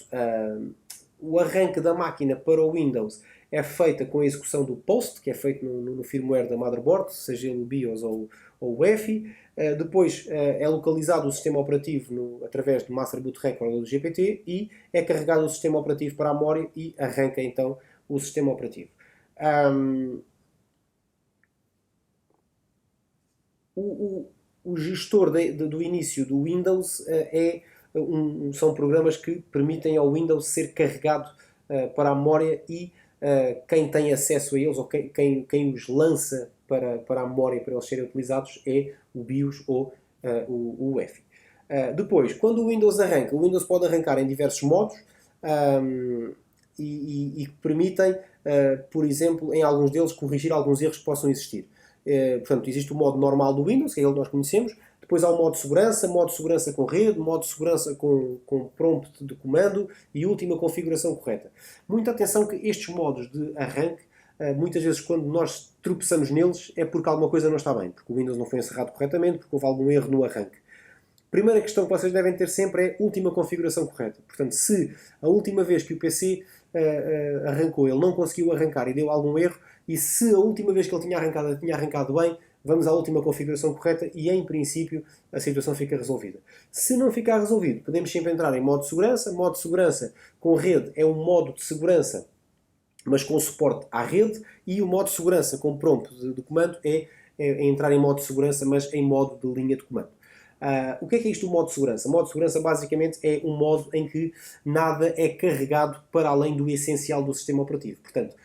o arranque da máquina para o Windows é feita com a execução do POST, que é feito no firmware da motherboard, seja ele o BIOS ou o UEFI. Depois é localizado o sistema operativo através do Master Boot Record ou do GPT e é carregado o sistema operativo para a memória e arranca então o sistema operativo. O gestor do início do Windows são programas que permitem ao Windows ser carregado para a memória e quem tem acesso a eles ou quem os lança para a memória para eles serem utilizados é o BIOS ou o UEFI. Depois, quando o Windows arranca, o Windows pode arrancar em diversos modos e permitem, por exemplo, em alguns deles, corrigir alguns erros que possam existir. Portanto, existe o modo normal do Windows, que é ele que nós conhecemos. Depois há o modo de segurança com rede, modo de segurança com prompt de comando e última configuração correta. Muita atenção que estes modos de arranque, muitas vezes quando nós tropeçamos neles, é porque alguma coisa não está bem, porque o Windows não foi encerrado corretamente, porque houve algum erro no arranque. Primeira questão que vocês devem ter sempre é a última configuração correta. Portanto, se a última vez que o PC arrancou, ele não conseguiu arrancar e deu algum erro, e se a última vez que ele tinha arrancado bem, vamos à última configuração correta e, em princípio, a situação fica resolvida. Se não ficar resolvido, podemos sempre entrar em modo de segurança. Modo de segurança com rede é um modo de segurança, mas com suporte à rede, e o modo de segurança com prompt de comando é entrar em modo de segurança, mas em modo de linha de comando. O que é isto do modo de segurança? O modo de segurança basicamente é um modo em que nada é carregado para além do essencial do sistema operativo. Portanto,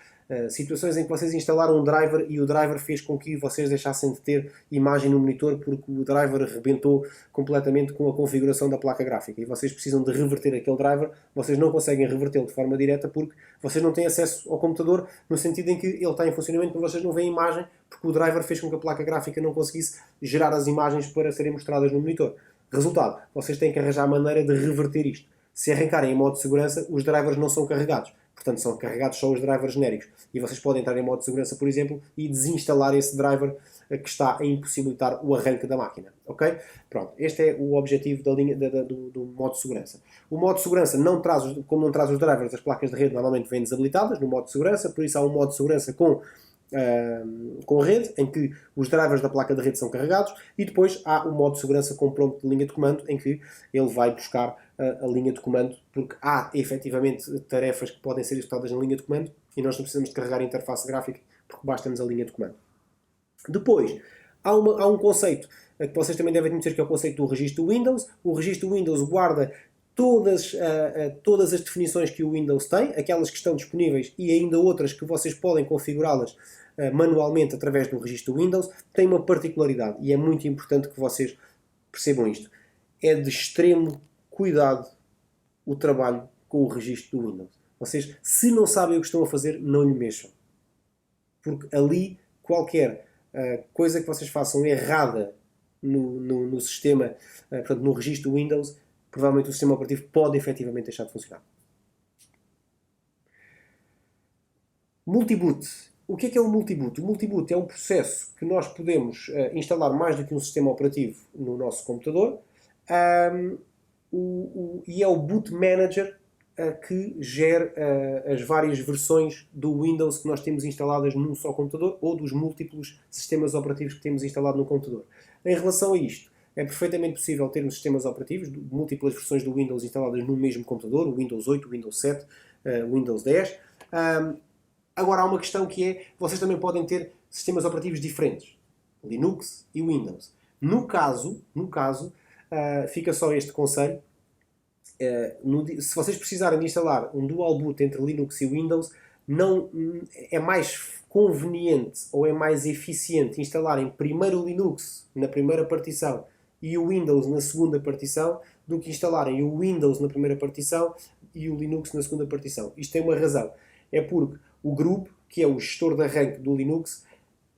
situações em que vocês instalaram um driver e o driver fez com que vocês deixassem de ter imagem no monitor porque o driver rebentou completamente com a configuração da placa gráfica e vocês precisam de reverter aquele driver, vocês não conseguem revertê-lo de forma direta porque vocês não têm acesso ao computador, no sentido em que ele está em funcionamento, mas vocês não veem a imagem porque o driver fez com que a placa gráfica não conseguisse gerar as imagens para serem mostradas no monitor. Resultado, vocês têm que arranjar a maneira de reverter isto. Se arrancarem em modo de segurança, os drivers não são carregados. Portanto, são carregados só os drivers genéricos. E vocês podem entrar em modo de segurança, por exemplo, e desinstalar esse driver que está a impossibilitar o arranque da máquina. Ok? Pronto. Este é o objetivo do modo de segurança. O modo de segurança, como não traz os drivers, as placas de rede normalmente vêm desabilitadas no modo de segurança, por isso há um modo de segurança com rede, em que os drivers da placa de rede são carregados, e depois há o modo de segurança com prompt de linha de comando, em que ele vai buscar a linha de comando, porque há efetivamente tarefas que podem ser executadas na linha de comando e nós não precisamos de carregar a interface gráfica porque basta-nos a linha de comando. Depois, há um conceito que vocês também devem conhecer, que é o conceito do registro Windows. O registro Windows guarda todas as definições que o Windows tem, aquelas que estão disponíveis e ainda outras que vocês podem configurá-las manualmente através do registro Windows. Tem uma particularidade e é muito importante que vocês percebam isto. É de extremo cuidado o trabalho com o registro do Windows. Vocês, se não sabem o que estão a fazer, não lhe mexam. Porque ali, qualquer coisa que vocês façam errada no sistema, portanto, no registro Windows, provavelmente o sistema operativo pode efetivamente deixar de funcionar. Multiboot. O que é o multiboot? O multiboot é um processo que nós podemos instalar mais do que um sistema operativo no nosso computador. E é o Boot Manager que gera as várias versões do Windows que nós temos instaladas num só computador ou dos múltiplos sistemas operativos que temos instalado no computador. Em relação a isto, é perfeitamente possível termos sistemas operativos, múltiplas versões do Windows instaladas no mesmo computador, o Windows 8, o Windows 7, o Windows 10. Agora há uma questão que é, vocês também podem ter sistemas operativos diferentes, Linux e Windows. No caso, fica só este conselho. Se vocês precisarem de instalar um dual boot entre Linux e Windows, não é mais conveniente ou é mais eficiente instalarem primeiro o Linux na primeira partição e o Windows na segunda partição do que instalarem o Windows na primeira partição e o Linux na segunda partição. Isto tem uma razão. É porque o grupo, que é o gestor de arranque do Linux,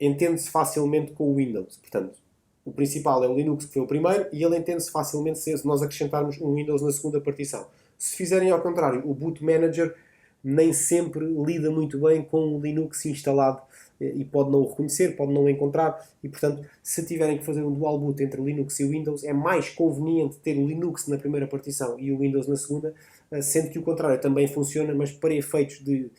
entende-se facilmente com o Windows. Portanto, o principal é o Linux, que foi o primeiro, e ele entende-se facilmente se nós acrescentarmos um Windows na segunda partição. Se fizerem ao contrário, o Boot Manager nem sempre lida muito bem com o Linux instalado e pode não o reconhecer, pode não o encontrar, e portanto, se tiverem que fazer um dual boot entre o Linux e o Windows, é mais conveniente ter o Linux na primeira partição e o Windows na segunda, sendo que o contrário também funciona, mas para efeitos de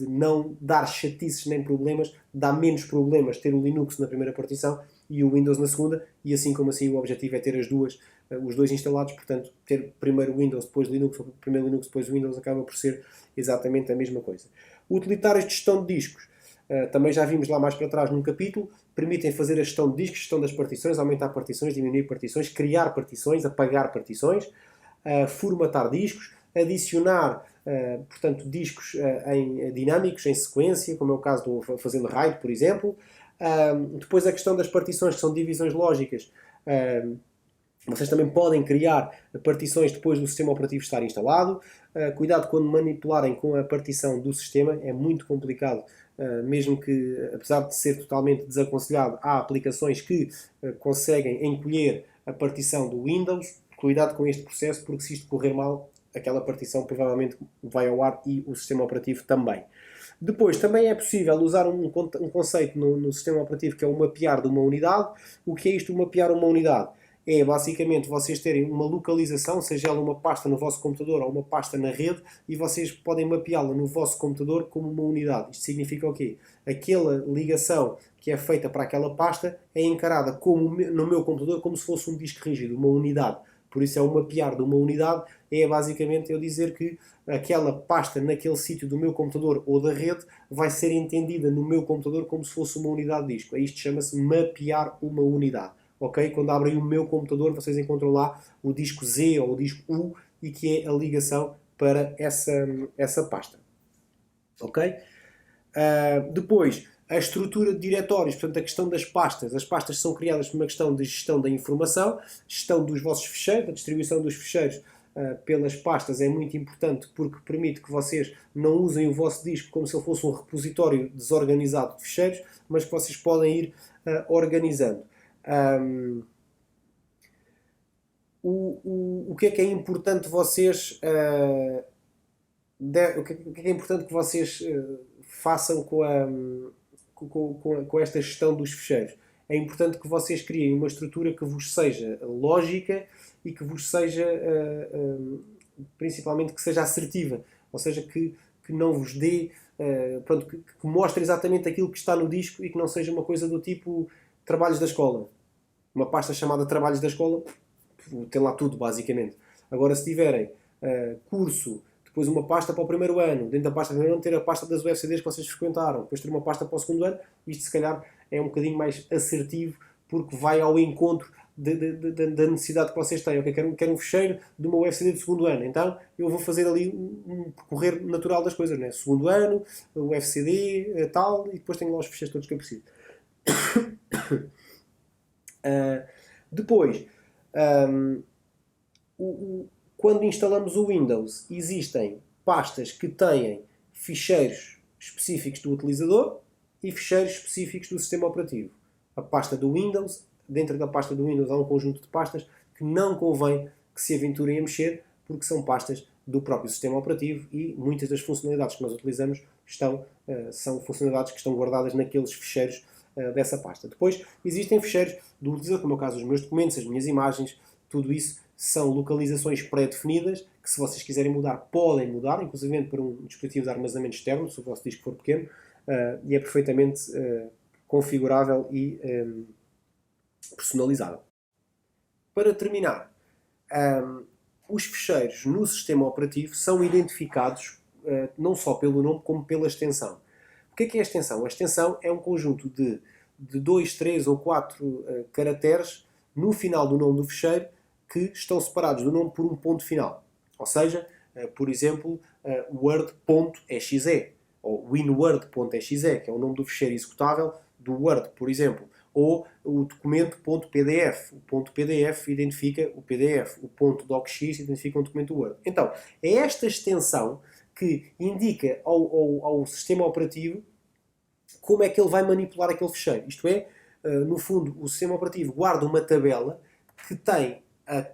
não dar chatices nem problemas, dá menos problemas ter o Linux na primeira partição e o Windows na segunda, e assim como assim o objetivo é ter os dois instalados, portanto, ter primeiro o Windows, depois o Linux, ou primeiro o Linux, depois o Windows, acaba por ser exatamente a mesma coisa. Utilitários de gestão de discos, também já vimos lá mais para trás num capítulo, permitem fazer a gestão de discos, gestão das partições, aumentar partições, diminuir partições, criar partições, apagar partições, formatar discos, adicionar portanto, discos em dinâmicos, em sequência, como é o caso do fazendo RAID, por exemplo. Depois a questão das partições, que são divisões lógicas. Vocês também podem criar partições depois do sistema operativo estar instalado. Cuidado quando manipularem com a partição do sistema, é muito complicado. Mesmo que, apesar de ser totalmente desaconselhado, há aplicações que conseguem encolher a partição do Windows. Cuidado com este processo, porque se isto correr mal, aquela partição provavelmente vai ao ar e o sistema operativo também. Depois, também é possível usar um conceito no sistema operativo que é o mapear de uma unidade. O que é isto, o mapear uma unidade? É basicamente vocês terem uma localização, seja ela uma pasta no vosso computador ou uma pasta na rede, e vocês podem mapeá-la no vosso computador como uma unidade. Isto significa o quê? Aquela ligação que é feita para aquela pasta é encarada como, no meu computador como se fosse um disco rígido, uma unidade. Por isso é o mapear de uma unidade, é basicamente eu dizer que aquela pasta naquele sítio do meu computador ou da rede vai ser entendida no meu computador como se fosse uma unidade de disco. Isto chama-se mapear uma unidade. Okay? Quando abrem o meu computador, vocês encontram lá o disco Z ou o disco U, e que é a ligação para essa pasta. Ok? Depois, a estrutura de diretórios, portanto, a questão das pastas. As pastas são criadas por uma questão de gestão da informação, gestão dos vossos ficheiros, a distribuição dos ficheiros pelas pastas é muito importante porque permite que vocês não usem o vosso disco como se ele fosse um repositório desorganizado de ficheiros, mas que vocês podem ir organizando. O que é importante vocês o que é importante que vocês façam com esta gestão dos ficheiros? É importante que vocês criem uma estrutura que vos seja lógica e que vos seja principalmente que seja assertiva, ou seja, que não vos dê pronto, que mostre exatamente aquilo que está no disco e que não seja uma coisa do tipo trabalhos da escola. Uma pasta chamada trabalhos da escola tem lá tudo, basicamente. Agora, se tiverem curso, depois uma pasta para o primeiro ano, dentro da pasta do primeiro ano ter a pasta das UFCDs que vocês frequentaram, depois ter uma pasta para o segundo ano, isto se calhar é um bocadinho mais assertivo, porque vai ao encontro da necessidade que vocês têm. Okay? Quero um fecheiro de uma UFCD de segundo ano, então eu vou fazer ali um percorrer natural das coisas, né? Segundo ano, UFCD, tal, e depois tenho lá os fecheiros todos que eu preciso. Depois, quando instalamos o Windows, existem pastas que têm ficheiros específicos do utilizador e ficheiros específicos do sistema operativo. A pasta do Windows, dentro da pasta do Windows há um conjunto de pastas que não convém que se aventurem a mexer, porque são pastas do próprio sistema operativo e muitas das funcionalidades que nós utilizamos são funcionalidades que estão guardadas naqueles ficheiros dessa pasta. Depois existem ficheiros do utilizador, como é o caso dos meus documentos, as minhas imagens, tudo isso são localizações pré-definidas que, se vocês quiserem mudar, podem mudar, inclusive para um dispositivo de armazenamento externo, se o vosso disco for pequeno, e é perfeitamente configurável e personalizável. Para terminar, os ficheiros no sistema operativo são identificados não só pelo nome como pela extensão. O que é a extensão? A extensão é um conjunto de 2, 3 ou 4 caracteres no final do nome do ficheiro que estão separados do nome por um ponto final. Ou seja, por exemplo, word.exe ou winword.exe, que é o nome do ficheiro executável do Word, por exemplo. ou o documento.pdf. O ponto .pdf identifica o PDF, o ponto .docx identifica um documento Word. Então, é esta extensão que indica ao sistema operativo como é que ele vai manipular aquele fecheiro. Isto é, no fundo, o sistema operativo guarda uma tabela que tem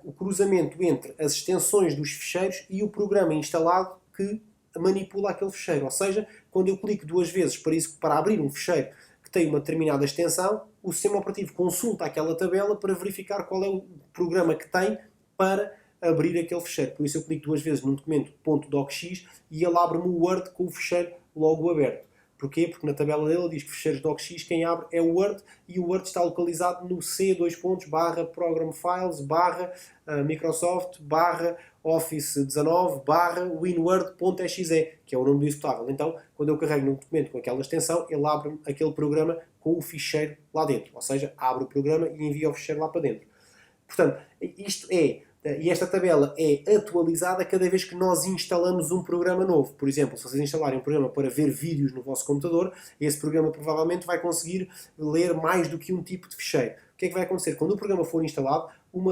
o cruzamento entre as extensões dos fecheiros e o programa instalado que manipula aquele fecheiro. Ou seja, quando eu clico duas vezes para abrir um fecheiro que tem uma determinada extensão, o sistema operativo consulta aquela tabela para verificar qual é o programa que tem para abrir aquele fecheiro. Por isso eu clico duas vezes num documento .docx e ele abre-me o Word com o fecheiro logo aberto. Porquê? Porque na tabela dele diz que fecheiros docx quem abre é o Word e o Word está localizado no C:/Program Files Microsoft Office 19 WinWord.exe, que é o nome do executável. Então, quando eu carrego num documento com aquela extensão, ele abre aquele programa com o ficheiro lá dentro. Ou seja, abre o programa e envia o ficheiro lá para dentro. Portanto, e esta tabela é atualizada cada vez que nós instalamos um programa novo. Por exemplo, se vocês instalarem um programa para ver vídeos no vosso computador, esse programa provavelmente vai conseguir ler mais do que um tipo de ficheiro. O que é que vai acontecer? Quando o programa for instalado, um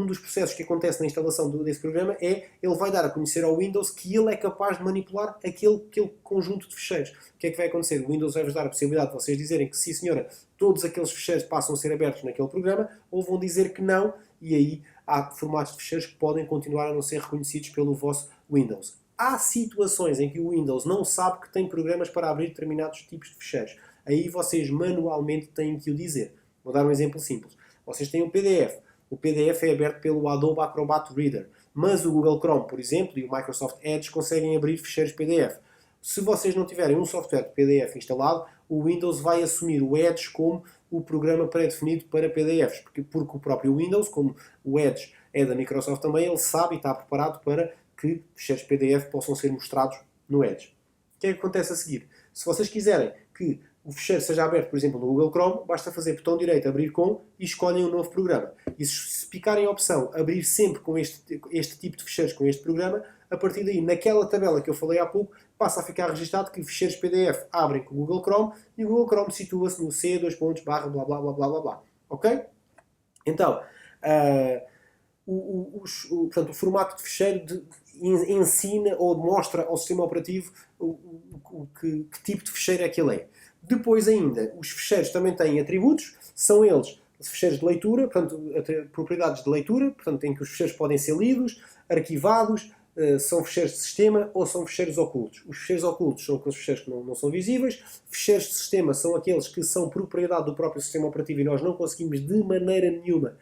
dos processos que acontece na instalação desse programa é ele vai dar a conhecer ao Windows que ele é capaz de manipular aquele conjunto de ficheiros. O que é que vai acontecer? O Windows vai-vos dar a possibilidade de vocês dizerem que sim senhora, todos aqueles ficheiros passam a ser abertos naquele programa, ou vão dizer que não, e aí há formatos de ficheiros que podem continuar a não ser reconhecidos pelo vosso Windows. Há situações em que o Windows não sabe que tem programas para abrir determinados tipos de ficheiros. Aí vocês manualmente têm que o dizer. Vou dar um exemplo simples. Vocês têm um PDF. O PDF é aberto pelo Adobe Acrobat Reader. Mas o Google Chrome, por exemplo, e o Microsoft Edge conseguem abrir ficheiros PDF. Se vocês não tiverem um software de PDF instalado, o Windows vai assumir o Edge como o programa pré-definido para PDFs. Porque o próprio Windows, como o Edge é da Microsoft também, ele sabe e está preparado para que ficheiros PDF possam ser mostrados no Edge. O que é que acontece a seguir? Se vocês quiserem que o ficheiro seja aberto, por exemplo, no Google Chrome, basta fazer botão direito, abrir com, e escolhem um novo programa. E se picarem a opção abrir sempre com este tipo de ficheiros com este programa, a partir daí, naquela tabela que eu falei há pouco, passa a ficar registado que ficheiros PDF abrem com o Google Chrome e o Google Chrome situa-se no C:/blá blá blá blá blá blá. Ok? Então, portanto, o formato de ficheiro ensina ou mostra ao sistema operativo que tipo de ficheiro é que ele é. Depois ainda, os ficheiros também têm atributos, são eles ficheiros de leitura, portanto, propriedades de leitura, portanto, em que os ficheiros podem ser lidos, arquivados, são ficheiros de sistema ou são ficheiros ocultos. Os ficheiros ocultos são aqueles ficheiros que não são visíveis, ficheiros de sistema são aqueles que são propriedade do próprio sistema operativo e nós não conseguimos de maneira nenhuma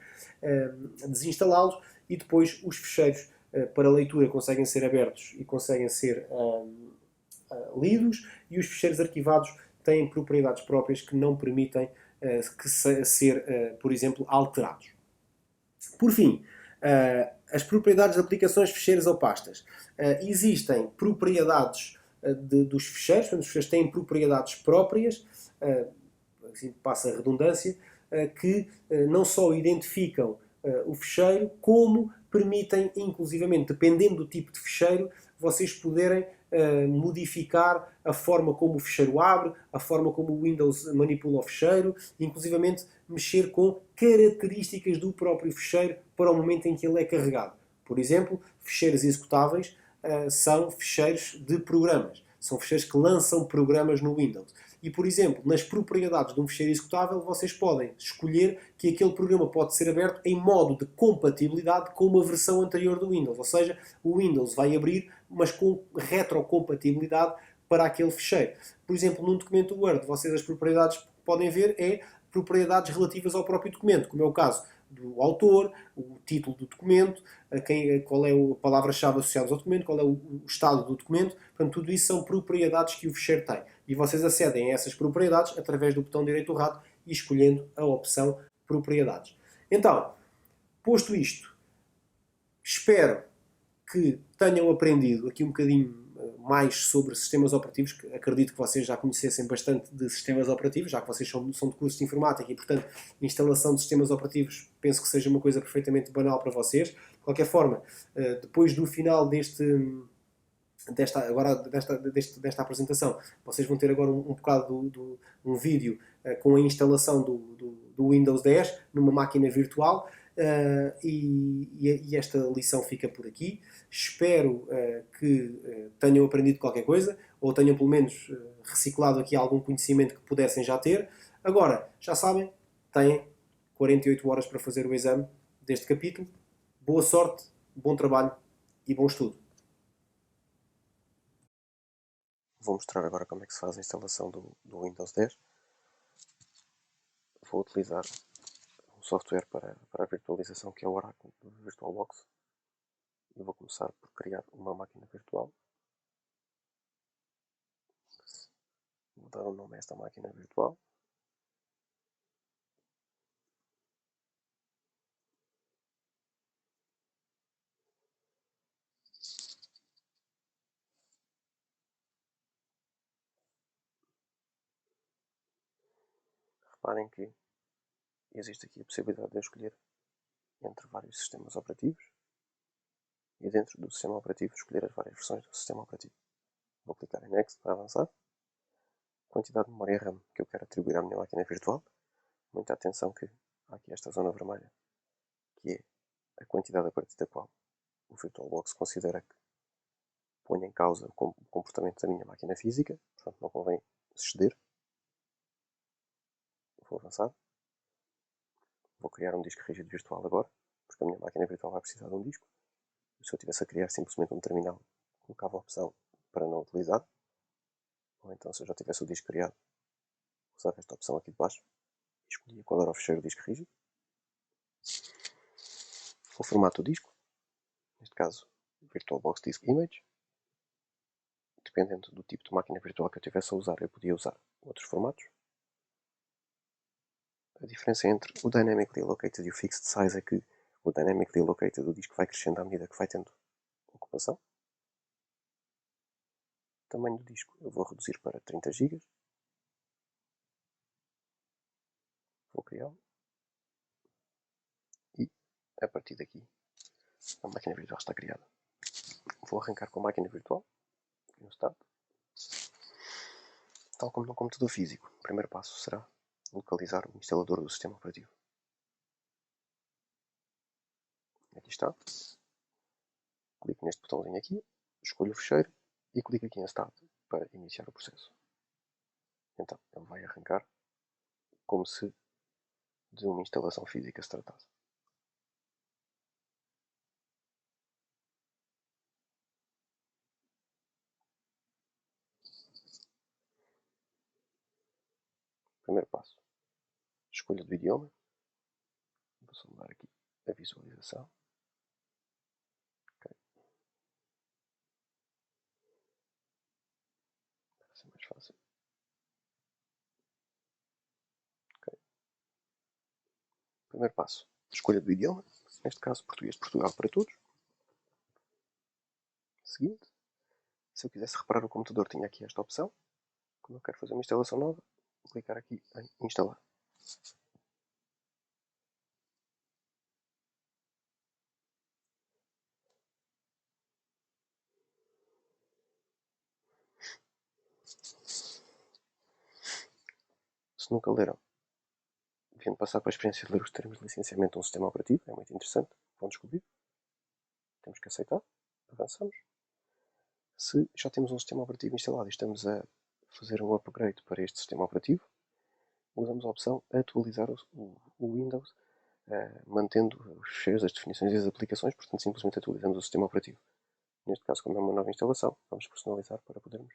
desinstalá-los, e depois os ficheiros para leitura conseguem ser abertos e conseguem ser lidos, e os ficheiros arquivados têm propriedades próprias que não permitem ser, por exemplo, alterados. Por fim, as propriedades de aplicações, ficheiros ou pastas. Existem propriedades dos ficheiros, portanto, os ficheiros têm propriedades próprias, assim passa a redundância, que não só identificam o ficheiro, como permitem, inclusivamente, dependendo do tipo de ficheiro, vocês poderem modificar a forma como o ficheiro abre, a forma como o Windows manipula o ficheiro, inclusivamente mexer com características do próprio ficheiro para o momento em que ele é carregado. Por exemplo, ficheiros executáveis são ficheiros de programas. São ficheiros que lançam programas no Windows. E, por exemplo, nas propriedades de um ficheiro executável, vocês podem escolher que aquele programa pode ser aberto em modo de compatibilidade com uma versão anterior do Windows. Ou seja, o Windows vai abrir, mas com retrocompatibilidade para aquele ficheiro. Por exemplo, num documento Word, vocês as propriedades que podem ver é propriedades relativas ao próprio documento, como é o caso do autor, o título do documento, qual é a palavra-chave associada ao documento, qual é o estado do documento. Portanto, tudo isso são propriedades que o ficheiro tem. E vocês acedem a essas propriedades através do botão direito do rato e escolhendo a opção Propriedades. Então, posto isto, espero que tenham aprendido aqui um bocadinho mais sobre sistemas operativos, que acredito que vocês já conhecessem bastante de sistemas operativos, já que vocês são de curso de informática e, portanto, instalação de sistemas operativos penso que seja uma coisa perfeitamente banal para vocês. De qualquer forma, depois do final desta apresentação, vocês vão ter agora um bocado um vídeo com a instalação do Windows 10 numa máquina virtual. E esta lição fica por aqui. Espero que tenham aprendido qualquer coisa, ou tenham pelo menos reciclado aqui algum conhecimento que pudessem já ter. Agora, já sabem, têm 48 horas para fazer o exame deste capítulo. Boa sorte, bom trabalho e bom estudo. Vou mostrar agora como é que se faz a instalação do Windows 10. Vou utilizar um software para a virtualização que é o Oracle VirtualBox. E vou começar por criar uma máquina virtual. Vou dar um nome a esta máquina virtual. Reparem que existe aqui a possibilidade de eu escolher entre vários sistemas operativos e dentro do sistema operativo escolher as várias versões do sistema operativo. Vou clicar em Next para avançar. Quantidade de memória RAM que eu quero atribuir à minha máquina virtual. Muita atenção que há aqui esta zona vermelha, que é a quantidade a partir da qual o VirtualBox considera que põe em causa o comportamento da minha máquina física, portanto não convém exceder. Vou avançar. Vou criar um disco rígido virtual agora, porque a minha máquina virtual vai precisar de um disco. Se eu tivesse a criar simplesmente um terminal, colocava a opção para não utilizar. Ou então, se eu já tivesse o disco criado, usava esta opção aqui de baixo e escolhia qual era o fecheiro disco rígido. O formato do disco, neste caso VirtualBox Disk Image. Dependendo do tipo de máquina virtual que eu tivesse a usar, eu podia usar outros formatos. A diferença entre o Dynamically Allocated e o Fixed Size é que o Dynamically Allocated do disco vai crescendo à medida que vai tendo ocupação. O tamanho do disco eu vou reduzir para 30 GB. Vou criá-lo. E, a partir daqui, a máquina virtual está criada. Vou arrancar com a máquina virtual. No Start. Tal como no computador físico, o primeiro passo será localizar o instalador do sistema operativo. Aqui está. Clico neste botãozinho aqui, escolho o fecheiro e clico aqui em Start para iniciar o processo. Então, ele vai arrancar como se de uma instalação física se tratasse. Primeiro passo, escolha do idioma. Vou só mudar aqui a visualização. Okay. Para ser mais fácil. Okay. Primeiro passo, escolha do idioma. Neste caso, português de Portugal para todos. Seguinte, se eu quisesse reparar o computador, tinha aqui esta opção. Como eu quero fazer uma instalação nova, vou clicar aqui em instalar. Se nunca leram, deviam passar para a experiência de ler os termos de licenciamento de um sistema operativo, é muito interessante, vão descobrir. Temos que aceitar, avançamos. Se já temos um sistema operativo instalado e estamos a fazer um upgrade para este sistema operativo, usamos a opção atualizar o Windows, mantendo os fecheiros, as definições e as aplicações, portanto simplesmente atualizamos o sistema operativo. Neste caso, como é uma nova instalação, vamos personalizar para podermos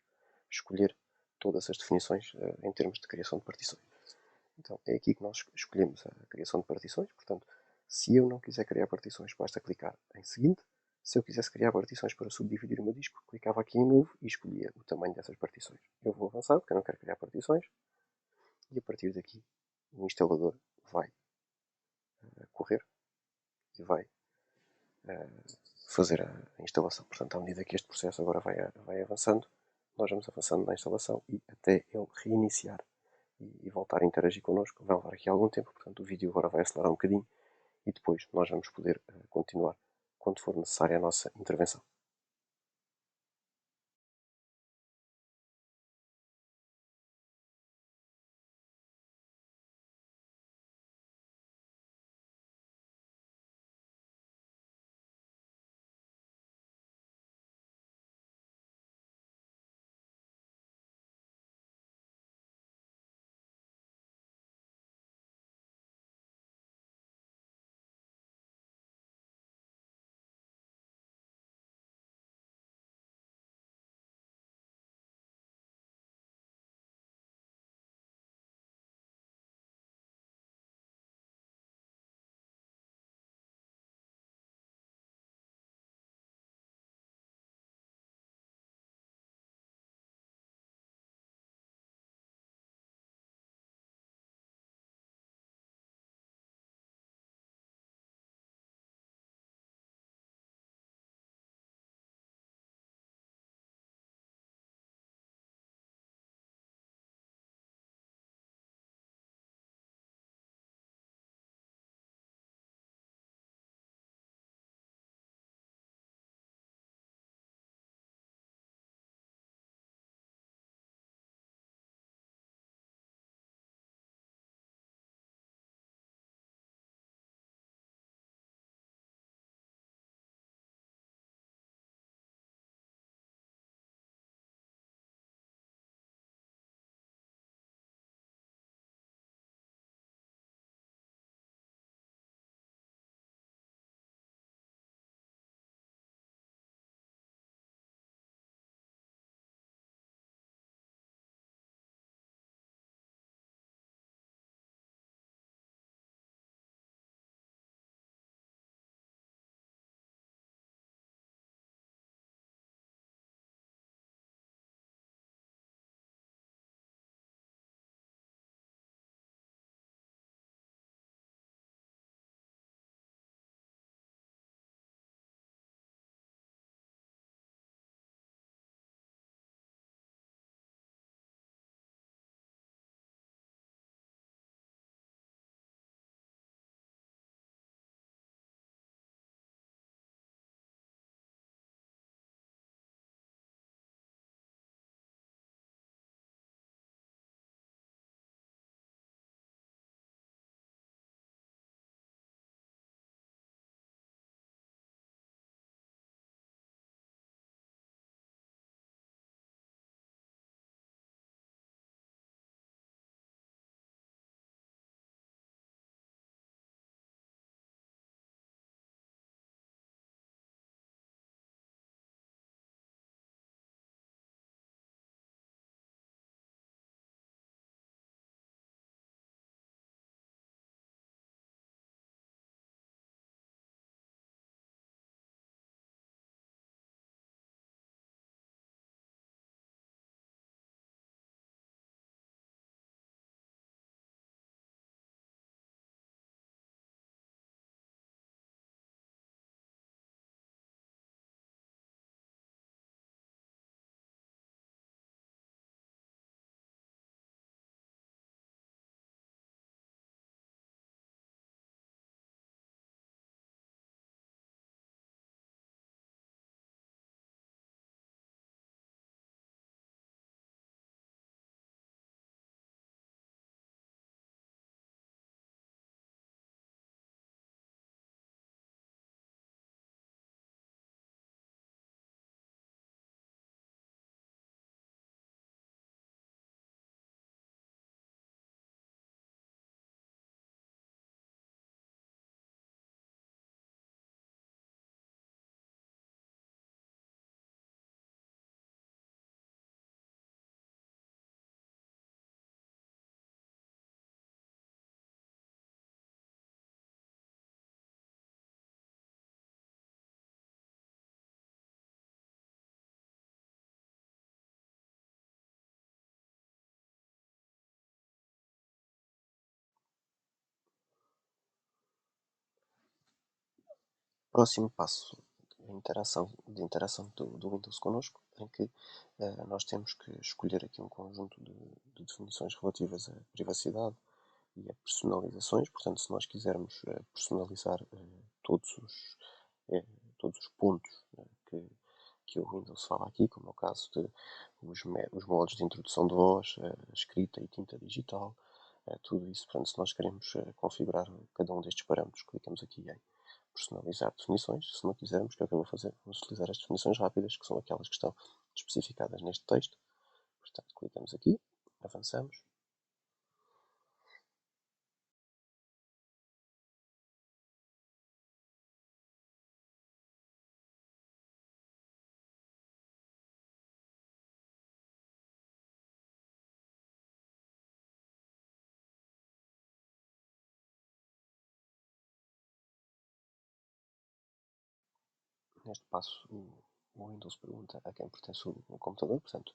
escolher todas as definições em termos de criação de partições. Então, é aqui que nós escolhemos a criação de partições. Portanto, se eu não quiser criar partições, basta clicar em seguinte. Se eu quisesse criar partições para subdividir o meu disco, clicava aqui em novo e escolhia o tamanho dessas partições. Eu vou avançar, porque eu não quero criar partições. E a partir daqui, o instalador vai correr e vai fazer a instalação. Portanto, à medida que este processo agora vai avançando, nós vamos avançando na instalação e até ele reiniciar e voltar a interagir connosco. Vai levar aqui algum tempo, portanto o vídeo agora vai acelerar um bocadinho e depois nós vamos poder continuar quando for necessária a nossa intervenção. Próximo passo de interação do Windows connosco, em que nós temos que escolher aqui um conjunto de definições relativas à privacidade e a personalizações. Portanto, se nós quisermos personalizar eh, todos os pontos que o Windows fala aqui, como é o caso de os modos de introdução de voz, escrita e tinta digital, tudo isso. Portanto, se nós queremos configurar cada um destes parâmetros, clicamos aqui em personalizar definições. Se não quisermos, o que é que eu vou fazer? Vamos utilizar as definições rápidas, que são aquelas que estão especificadas neste texto. Portanto, clicamos aqui, avançamos. Neste passo, o Windows pergunta a quem pertence o computador, portanto,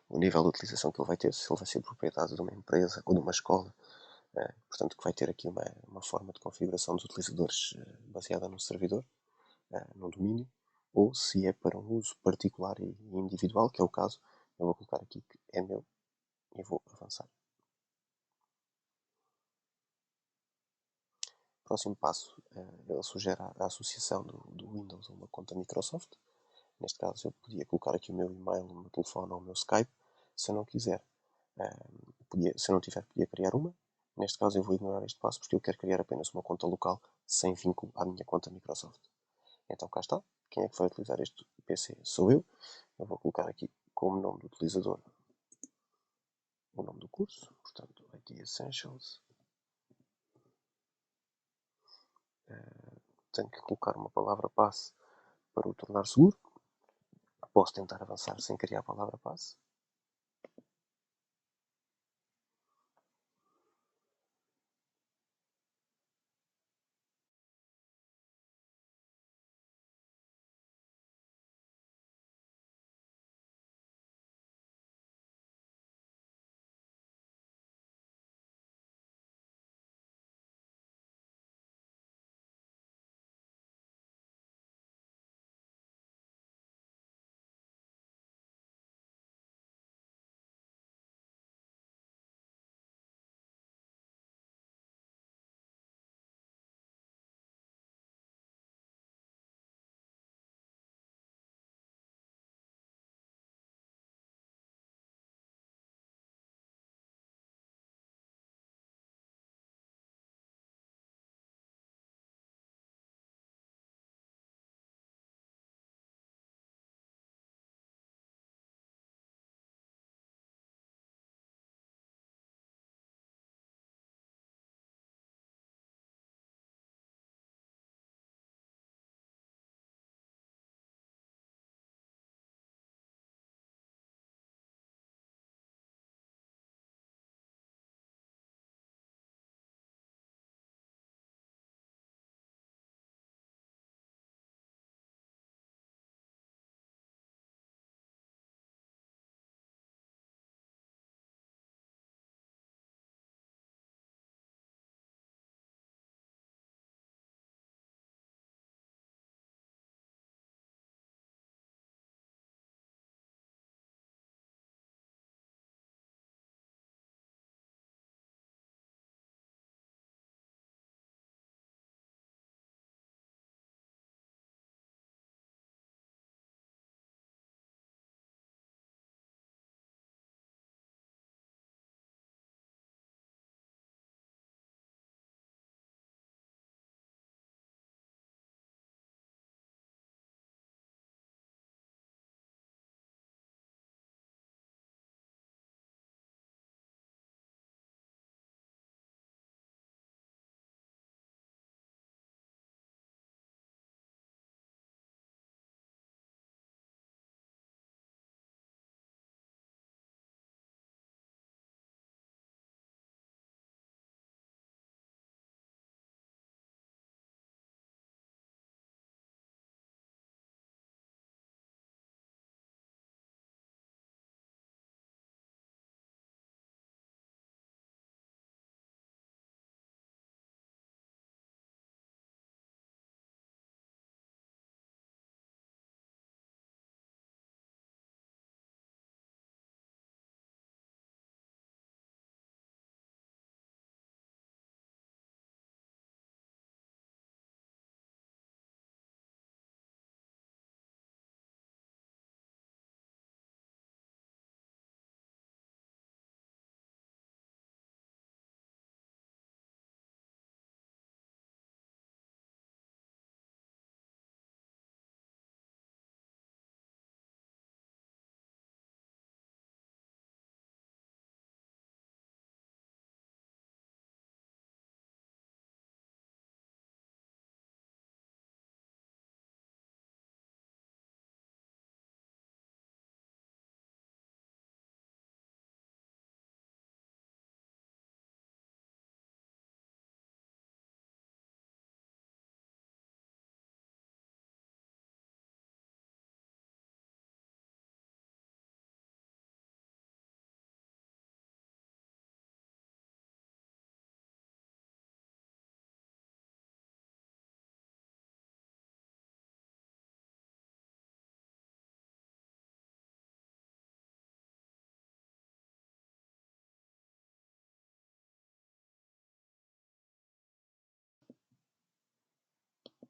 o nível de utilização que ele vai ter, se ele vai ser propriedade de uma empresa ou de uma escola, portanto, que vai ter aqui uma forma de configuração dos utilizadores baseada no servidor, no domínio, ou se é para um uso particular e individual, que é o caso, eu vou colocar aqui que é meu e vou avançar. Próximo passo, ele sugere a associação do Windows a uma conta Microsoft. Neste caso, eu podia colocar aqui o meu e-mail, o meu telefone ou o meu Skype. Se eu não quiser, se eu não tiver, podia criar uma. Neste caso, eu vou ignorar este passo porque eu quero criar apenas uma conta local sem vínculo à minha conta Microsoft. Então, cá está. Quem é que vai utilizar este PC? Sou eu. Eu vou colocar aqui como nome do utilizador o nome do curso, portanto, IT Essentials. Tenho que colocar uma palavra passe para o tornar seguro. Posso tentar avançar sem criar a palavra passe.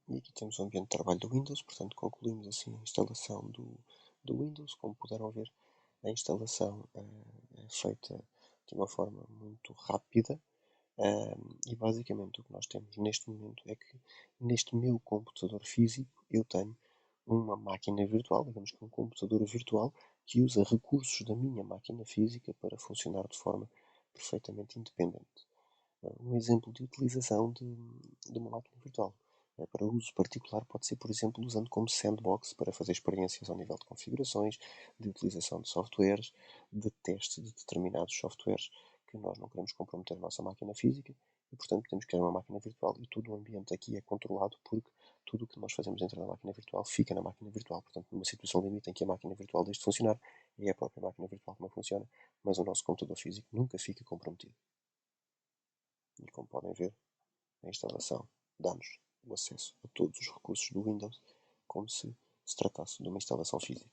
E aqui temos o ambiente de trabalho do Windows, portanto concluímos assim a instalação do Windows. Como puderam ver, a instalação é feita de uma forma muito rápida. E basicamente o que nós temos neste momento é que neste meu computador físico eu tenho uma máquina virtual, digamos que um computador virtual, que usa recursos da minha máquina física para funcionar de forma perfeitamente independente. Um exemplo de utilização de uma máquina virtual. Para uso particular pode ser, por exemplo, usando como sandbox para fazer experiências ao nível de configurações, de utilização de softwares, de teste de determinados softwares que nós não queremos comprometer a nossa máquina física e, portanto, temos que criar uma máquina virtual e todo o ambiente aqui é controlado porque tudo o que nós fazemos dentro da máquina virtual fica na máquina virtual. Portanto, numa situação limite em que a máquina virtual deixe de funcionar, é a própria máquina virtual que não funciona, mas o nosso computador físico nunca fica comprometido. E como podem ver, a instalação dá-nos o acesso a todos os recursos do Windows como se tratasse de uma instalação física.